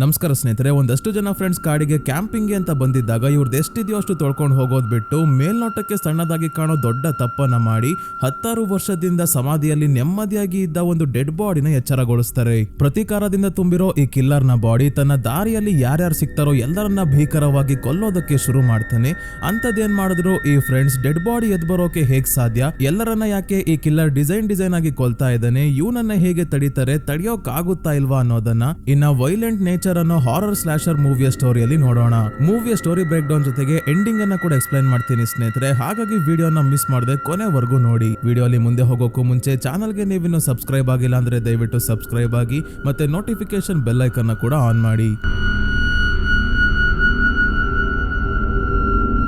ನಮಸ್ಕಾರ ಸ್ನೇಹಿತರೆ, ಒಂದಷ್ಟು ಜನ ಫ್ರೆಂಡ್ಸ್ ಕಾಡಿಗೆ ಕ್ಯಾಂಪಿಂಗ್ ಅಂತ ಬಂದಿದ್ದಾಗ ಇವ್ರದ್ದು ಎಷ್ಟಿದೆಯೋ ಅಷ್ಟು ತೊಳ್ಕೊಂಡು ಹೋಗೋದ್ ಬಿಟ್ಟು ಮೇಲ್ನೋಟಕ್ಕೆ ಸಣ್ಣದಾಗಿ ಕಾಣೋ ದೊಡ್ಡ ತಪ್ಪನ್ನ ಮಾಡಿ 16 ವರ್ಷದಿಂದ ಸಮಾಧಿಯಲ್ಲಿ ನೆಮ್ಮದಿಯಾಗಿ ಇದ್ದ ಒಂದು ಡೆಡ್ ಬಾಡಿನ ಎಚ್ಚರಗೊಳಿಸ್ತಾರೆ. ಪ್ರತೀಕಾರದಿಂದ ತುಂಬಿರೋ ಈ ಕಿಲ್ಲರ್ನ ಬಾಡಿ ತನ್ನ ದಾರಿಯಲ್ಲಿ ಯಾರ್ಯಾರು ಸಿಗ್ತಾರೋ ಎಲ್ಲರನ್ನ ಭೀಕರವಾಗಿ ಕೊಲ್ಲೋದಕ್ಕೆ ಶುರು ಮಾಡ್ತಾನೆ. ಅಂತದೇನ್ ಮಾಡಿದ್ರು ಈ ಫ್ರೆಂಡ್ಸ್ ಡೆಡ್ ಬಾಡಿ ಎದ್ ಬರೋಕೆ ಹೇಗ್ ಸಾಧ್ಯ, ಎಲ್ಲರನ್ನ ಯಾಕೆ ಈ ಕಿಲ್ಲರ್ ಡಿಸೈನ್ ಆಗಿ ಕೊಲ್ತಾ ಇದ್ದಾನೆ, ಇವನನ್ನ ಹೇಗೆ ತಡೀತಾರೆ, ತಡಿಯೋಕಾಗುತ್ತಾ ಇಲ್ವಾ ಅನ್ನೋದನ್ನ ಇನ್ನ ವೈಲೆಂಟ್ ನೇಚರ್ ಅನ್ನೋ ಹಾರರ್ ಸ್ಲಾಶರ್ ಮೂವಿಯ ಸ್ಟೋರಿಯಲ್ಲಿ ನೋಡೋಣ. ಮೂವಿಯ ಸ್ಟೋರಿ ಬ್ರೇಕ್ ಡೌನ್ ಜೊತೆಗೆ ಎಂಡಿಂಗ್ ಅನ್ನ ಕೂಡ ಎಕ್ಸ್ಪ್ಲೈನ್ ಮಾಡ್ತೀನಿ ಸ್ನೇಹಿತರೆ, ಹಾಗಾಗಿ ವಿಡಿಯೋನ ಮಿಸ್ ಮಾಡದೆ ಕೊನೆವರೆಗೂ ನೋಡಿ. ವಿಡಿಯೋಲಿ ಮುಂದೆ ಹೋಗೋಕ್ಕೂ ಮುಂಚೆ ಚಾನಲ್ಗೆ ನೀವಿನ್ನು ಸಬ್ಸ್ಕ್ರೈಬ್ ಆಗಿಲ್ಲ ಅಂದ್ರೆ ದಯವಿಟ್ಟು ಸಬ್ಸ್ಕ್ರೈಬ್ ಆಗಿ ಮತ್ತೆ ನೋಟಿಫಿಕೇಶನ್ ಬೆಲ್ ಐಕನ್ ಕೂಡ ಆನ್ ಮಾಡಿ.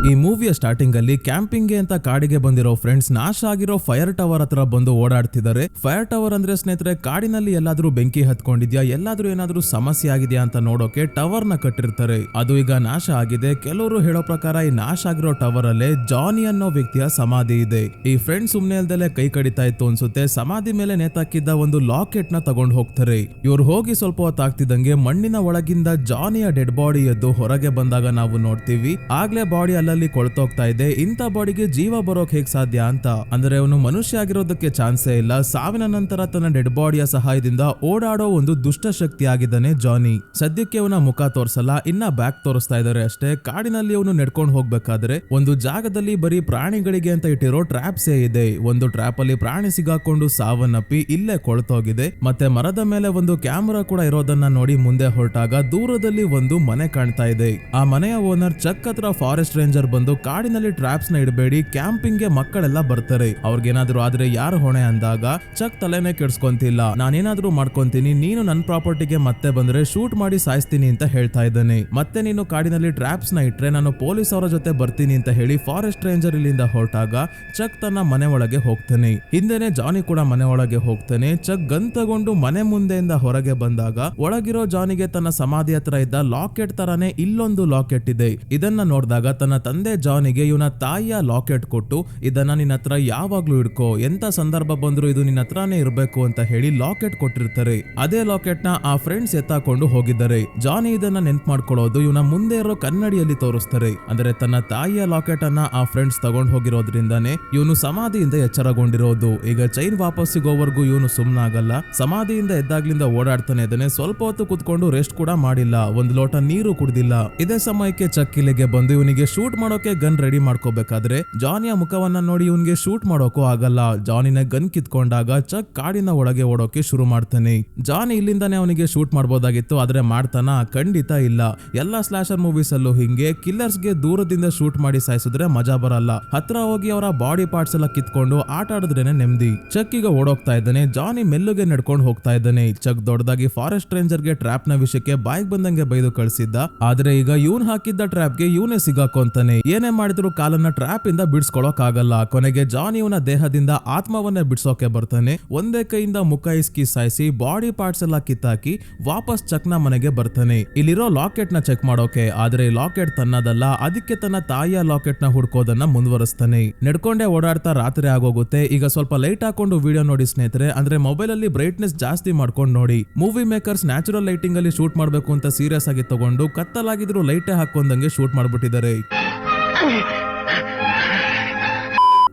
ಈ ಮೂವಿಯ ಸ್ಟಾರ್ಟಿಂಗ್ ಅಲ್ಲಿ ಕ್ಯಾಂಪಿಂಗ್ ಅಂತ ಕಾಡಿಗೆ ಬಂದಿರೋ ಫ್ರೆಂಡ್ಸ್ ನಾಶ ಆಗಿರೋ ಫೈರ್ ಟವರ್ ಹತ್ರ ಬಂದು ಓಡಾಡ್ತಿದ್ದಾರೆ. ಫೈರ್ ಟವರ್ ಅಂದ್ರೆ ಸ್ನೇಹಿತರೆ, ಕಾಡಿನಲ್ಲಿ ಎಲ್ಲಾದ್ರೂ ಬೆಂಕಿ ಹತ್ಕೊಂಡಿದ್ಯಾ, ಎಲ್ಲಾದ್ರೂ ಏನಾದ್ರೂ ಸಮಸ್ಯೆ ಆಗಿದ್ಯಾ ಅಂತ ನೋಡೋಕೆ ಟವರ್ ನ ಕಟ್ಟಿರ್ತಾರೆ. ಅದು ಈಗ ನಾಶ ಆಗಿದೆ. ಕೆಲವರು ಹೇಳೋ ಪ್ರಕಾರ ಈ ನಾಶ ಆಗಿರೋ ಟವರ್ ಅಲ್ಲೇ ಜಾನಿ ಅನ್ನೋ ವ್ಯಕ್ತಿಯ ಸಮಾಧಿ ಇದೆ. ಈ ಫ್ರೆಂಡ್ಸ್ ಸುಮ್ನೆ ಅಲ್ದಲೆ ಕೈ ಕಡಿತಾ ಇತ್ತು ಅನ್ಸುತ್ತೆ. ಸಮಾಧಿ ಮೇಲೆ ನೇತಾಕಿದ್ದ ಒಂದು ಲಾಕೆಟ್ ನ ತಗೊಂಡು ಹೋಗ್ತಾರೆ. ಇವ್ರು ಹೋಗಿ ಸ್ವಲ್ಪ ಹೊತ್ತಾಗ್ತಿದ್ದಂಗೆ ಮಣ್ಣಿನ ಒಳಗಿಂದ ಜಾನಿಯ ಡೆಡ್ ಬಾಡಿ ಎದ್ದು ಹೊರಗೆ ಬಂದಾಗ ನಾವು ನೋಡ್ತೀವಿ. ಆಗ್ಲೇ ಬಾಡಿ ಅಲ್ಲಲ್ಲಿ ಕೊಳ್ತೋಗ್ತಾ ಇದೆ. ಇಂಥ ಬಾಡಿಗೆ ಜೀವ ಬರೋಕ್ ಹೇಗ್ ಸಾಧ್ಯ ಅಂತ. ಅಂದ್ರೆ ಅವನು ಮನುಷ್ಯ ಆಗಿರೋದಕ್ಕೆ ಚಾನ್ಸೇ ಇಲ್ಲ. ಸಾವಿನ ನಂತರ ತನ್ನ ಡೆಡ್ ಬಾಡಿಯ ಸಹಾಯದಿಂದ ಓಡಾಡೋ ಒಂದು ದುಷ್ಟ ಶಕ್ತಿ ಆಗಿದ್ದಾನೆ ಜಾನಿ. ಸದ್ಯಕ್ಕೆ ಅವನ ಮುಖ ತೋರ್ಸಲ್ಲ, ಇನ್ನ ಬ್ಯಾಕ್ ತೋರಿಸ್ತಾ ಇದಾರೆ ಅಷ್ಟೇ. ಕಾಡಿನಲ್ಲಿ ಅವನು ನಡ್ಕೊಂಡು ಹೋಗ್ಬೇಕಾದ್ರೆ ಒಂದು ಜಾಗದಲ್ಲಿ ಬರೀ ಪ್ರಾಣಿಗಳಿಗೆ ಅಂತ ಇಟ್ಟಿರೋ ಟ್ರ್ಯಾಪ್ಸೇ ಇದೆ. ಒಂದು ಟ್ರ್ಯಾಪ್ ಅಲ್ಲಿ ಪ್ರಾಣಿ ಸಿಗಾಕೊಂಡು ಸಾವನ್ನಪ್ಪಿ ಇಲ್ಲೇ ಕೊಳ್ತೋಗಿದೆ. ಮತ್ತೆ ಮರದ ಮೇಲೆ ಒಂದು ಕ್ಯಾಮೆರಾ ಕೂಡ ಇರೋದನ್ನ ನೋಡಿ ಮುಂದೆ ಹೊರಟಾಗ ದೂರದಲ್ಲಿ ಒಂದು ಮನೆ ಕಾಣ್ತಾ ಇದೆ. ಆ ಮನೆಯ ಓನರ್ ಚಕ್ ಹತ್ರ ಫಾರೆಸ್ಟ್ ರೇಂಜರ್ ಬಂದು ಕಾಡಿನಲ್ಲಿ ಟ್ರ್ಯಾಪ್ಸ್ ನ ಇಡಬೇಡಿ, ಕ್ಯಾಂಪಿಂಗ್ ಗೆ ಮಕ್ಕಳೆಲ್ಲ ಬರ್ತಾರೆ, ಅವ್ರಿಗೇನಾದ್ರೂ ಆದ್ರೆ ಯಾರು ಹೊಣೆ ಅಂದಾಗ ಚಕ್ ತಲೆನೇ ಕೆಡ್ಸ್ಕೊಂತಿಲ್ಲ. ನಾನೇನಾದ್ರೂ ಮಾಡ್ಕೊಂತೀನಿ, ನೀನು ನನ್ನ ಪ್ರಾಪರ್ಟಿಗೆ ಮತ್ತೆ ಬಂದ್ರೆ ಶೂಟ್ ಮಾಡಿ ಸಾಯಿಸ್ತೀನಿ ಅಂತ ಹೇಳ್ತಾ ಇದ್ದಾನೆ. ಮತ್ತೆ ನೀನು ಕಾಡಿನಲ್ಲಿ ಟ್ರ್ಯಾಪ್ಸ್ ನ ಇಟ್ರೆ ನಾನು ಪೊಲೀಸ್ ಅವರ ಜೊತೆ ಬರ್ತೀನಿ ಅಂತ ಹೇಳಿ ಫಾರೆಸ್ಟ್ ರೇಂಜರ್ ಇಲ್ಲಿಂದ ಹೊರಟಾಗ ಚಕ್ ತನ್ನ ಮನೆ ಒಳಗೆ ಹೋಗ್ತಾನೆ. ಹಿಂದೆನೆ ಜಾನಿ ಕೂಡ ಮನೆ ಒಳಗೆ ಹೋಗ್ತಾನೆ. ಚಕ್ ಗನ್ ತಗೊಂಡು ಮನೆ ಮುಂದೆಯಿಂದ ಹೊರಗೆ ಬಂದಾಗ ಒಳಗಿರೋ ಜಾನಿಗೆ ತನ್ನ ಸಮಾಧಿ ಹತ್ರ ಇದ್ದ ಲಾಕೆಟ್ ತರಾನೇ ಇಲ್ಲೊಂದು ಲಾಕೆಟ್ ಇದೆ. ಇದನ್ನ ನೋಡಿದಾಗ ತನ್ನ ತಂದೆ ಜಾನಿಗೆ ಇವನ ತಾಯಿಯ ಲಾಕೆಟ್ ಕೊಟ್ಟು ಇದನ್ನ ನಿನ್ನ ಹತ್ರ ಯಾವಾಗ್ಲೂ ಇಡ್ಕೋ, ಎಂತ ಸಂದರ್ಭ ಬಂದ್ರು ಇದು ನಿನ್ನ ಹತ್ರನೇ ಇರ್ಬೇಕು ಅಂತ ಹೇಳಿ ಲಾಕೆಟ್ ಕೊಟ್ಟಿರ್ತಾರೆ. ಅದೇ ಲಾಕೆಟ್ ನ ಆ ಫ್ರೆಂಡ್ಸ್ ಎತ್ತಾಕೊಂಡು ಹೋಗಿದ್ದಾರೆ. ಜಾನಿ ಇದನ್ನ ನೆನ್ಪು ಮಾಡ್ಕೊಳ್ಳೋದು ಇವನ ಮುಂದೆ ಇರೋ ಕನ್ನಡಿಯಲ್ಲಿ ತೋರಿಸ್ತಾರೆ. ಅಂದ್ರೆ ತನ್ನ ತಾಯಿಯ ಲಾಕೆಟ್ ಅನ್ನ ಆ ಫ್ರೆಂಡ್ಸ್ ತಗೊಂಡ್ ಹೋಗಿರೋದ್ರಿಂದಾನೆ ಇವನು ಸಮಾಧಿಯಿಂದ ಎಚ್ಚರಗೊಂಡಿರೋದು. ಈಗ ಚೈನ್ ವಾಪಸ್ ಸಿಗೋವರೆಗೂ ಇವನು ಸುಮ್ನಾಗಲ್ಲ. ಸಮಾಧಿಯಿಂದ ಎದ್ದಾಗ್ಲಿಂದ ಓಡಾಡ್ತಾನೆ ಇದ್ದಾನೆ. ಸ್ವಲ್ಪ ಹೊತ್ತು ಕುತ್ಕೊಂಡು ರೆಸ್ಟ್ ಕೂಡ ಮಾಡಿಲ್ಲ, ಒಂದು ಲೋಟ ನೀರು ಕುಡ್ದಿಲ್ಲ. ಇದೇ ಸಮಯಕ್ಕೆ ಚಕ್ ಇಲ್ಲಿಗೆ ಬಂದು ಇವನಿಗೆ ಶೂಟ್ ಮಾಡೋಕೆ ಗನ್ ರೆಡಿ ಮಾಡ್ಕೋಬೇಕಾದ್ರೆ ಜಾನಿಯ ಮುಖವನ್ನ ನೋಡಿ ಇವನ್ಗೆ ಶೂಟ್ ಮಾಡೋಕೂ ಆಗಲ್ಲ. ಜಾನಿನ ಗನ್ ಕಿತ್ಕೊಂಡಾಗ ಚಕ್ ಕಾಡಿನ ಒಳಗೆ ಓಡೋಕೆ ಶುರು ಮಾಡ್ತಾನೆ. ಜಾನಿ ಇಲ್ಲಿಂದಾನೆ ಅವನಿಗೆ ಶೂಟ್ ಮಾಡ್ಬೋದಾಗಿತ್ತು, ಆದ್ರೆ ಮಾಡ್ತಾನ? ಖಂಡಿತ ಇಲ್ಲ. ಎಲ್ಲಾ ಸ್ಲಾಶರ್ ಮೂವೀಸ್ ಅಲ್ಲೂ ಹಿಂಗೆ ಕಿಲ್ಲರ್ಸ್ ಗೆ ದೂರದಿಂದ ಶೂಟ್ ಮಾಡಿ ಸಾಯಿಸಿದ್ರೆ ಮಜಾ ಬರಲ್ಲ. ಹತ್ರ ಹೋಗಿ ಅವರ ಬಾಡಿ ಪಾರ್ಟ್ಸ್ ಎಲ್ಲ ಕಿತ್ಕೊಂಡು ಆಟ ಆಡಿದ್ರೇನೆ ನೆಮ್ಮದಿ. ಚಕ್ ಈಗ ಓಡೋಗ್ತಾ ಇದ್ದಾನೆ. ಜಾನಿ ಮೆಲ್ಲುಗೆ ನಡ್ಕೊಂಡು ಹೋಗ್ತಾ ಇದ್ದಾನೆ. ಚಕ್ ದೊಡ್ಡದಾಗಿ ಫಾರೆಸ್ಟ್ ರೇಂಜರ್ ಗೆ ಟ್ರ್ಯಾಪ್ ನ ವಿಷಯಕ್ಕೆ ಬಾಯಿಗೆ ಬಂದಂಗೆ ಬೈದು ಕಳಿಸಿದ್ದ. ಆದ್ರೆ ಈಗ ಇವನ್ ಹಾಕಿದ್ದ ಟ್ರ್ಯಾಪ್ ಗೆ ಇವನೇ ಸಿಗಾಕೊಂತಾನೆ. ಏನೇ ಮಾಡಿದ್ರು ಕಾಲನ್ನ ಟ್ರ್ಯಾಪ್ ಇಂದ ಬಿಡ್ಸ್ಕೊಳಕ್ ಆಗಲ್ಲ. ಕೊನೆಗೆ ಜಾನಿ ಇವನ ದೇಹದಿಂದ ಆತ್ಮವನ್ನೇ ಬಿಡ್ಸೋಕೆ ಬರ್ತಾನೆ. ಒಂದೇ ಕೈಯಿಂದ ಮುಖ ಇಸ್ಕಿ ಸಾಯಿಸಿ ಬಾಡಿ ಪಾರ್ಟ್ಸ್ ಎಲ್ಲ ಕಿತ್ತಾಕಿ ವಾಪಸ್ ಚಕ್ ನ ಮನೆಗೆ ಬರ್ತಾನೆ. ಇಲ್ಲಿರೋ ಲಾಕೆಟ್ ನ ಚೆಕ್ ಮಾಡೋಕೆ. ಆದ್ರೆ ಲಾಕೆಟ್ ತನ್ನದಲ್ಲ, ಅದಕ್ಕೆ ತನ್ನ ತಾಯಿಯ ಲಾಕೆಟ್ ನ ಹುಡ್ಕೋದನ್ನ ಮುಂದುವರಿಸ್ತಾನೆ. ನಡ್ಕೊಂಡೆ ಓಡಾಡ್ತಾ ರಾತ್ರಿ ಆಗೋಗುತ್ತೆ. ಈಗ ಸ್ವಲ್ಪ ಲೈಟ್ ಹಾಕೊಂಡು ವಿಡಿಯೋ ನೋಡಿ ಸ್ನೇಹಿತರೆ, ಅಂದ್ರೆ ಮೊಬೈಲ್ ಅಲ್ಲಿ ಬ್ರೈಟ್ನೆಸ್ ಜಾಸ್ತಿ ಮಾಡ್ಕೊಂಡು ನೋಡಿ. ಮೂವಿ ಮೇಕರ್ಸ್ ನ್ಯಾಚುರಲ್ ಲೈಟಿಂಗ್ ಅಲ್ಲಿ ಶೂಟ್ ಮಾಡ್ಬೇಕು ಅಂತ ಸೀರಿಯಸ್ ಆಗಿ ತಗೊಂಡು ಕತ್ತಲಾಗಿದ್ರು ಲೈಟೇ ಹಾಕೊಂಡಂಗೆ ಶೂಟ್ ಮಾಡ್ಬಿಟ್ಟಿದ್ದಾರೆ.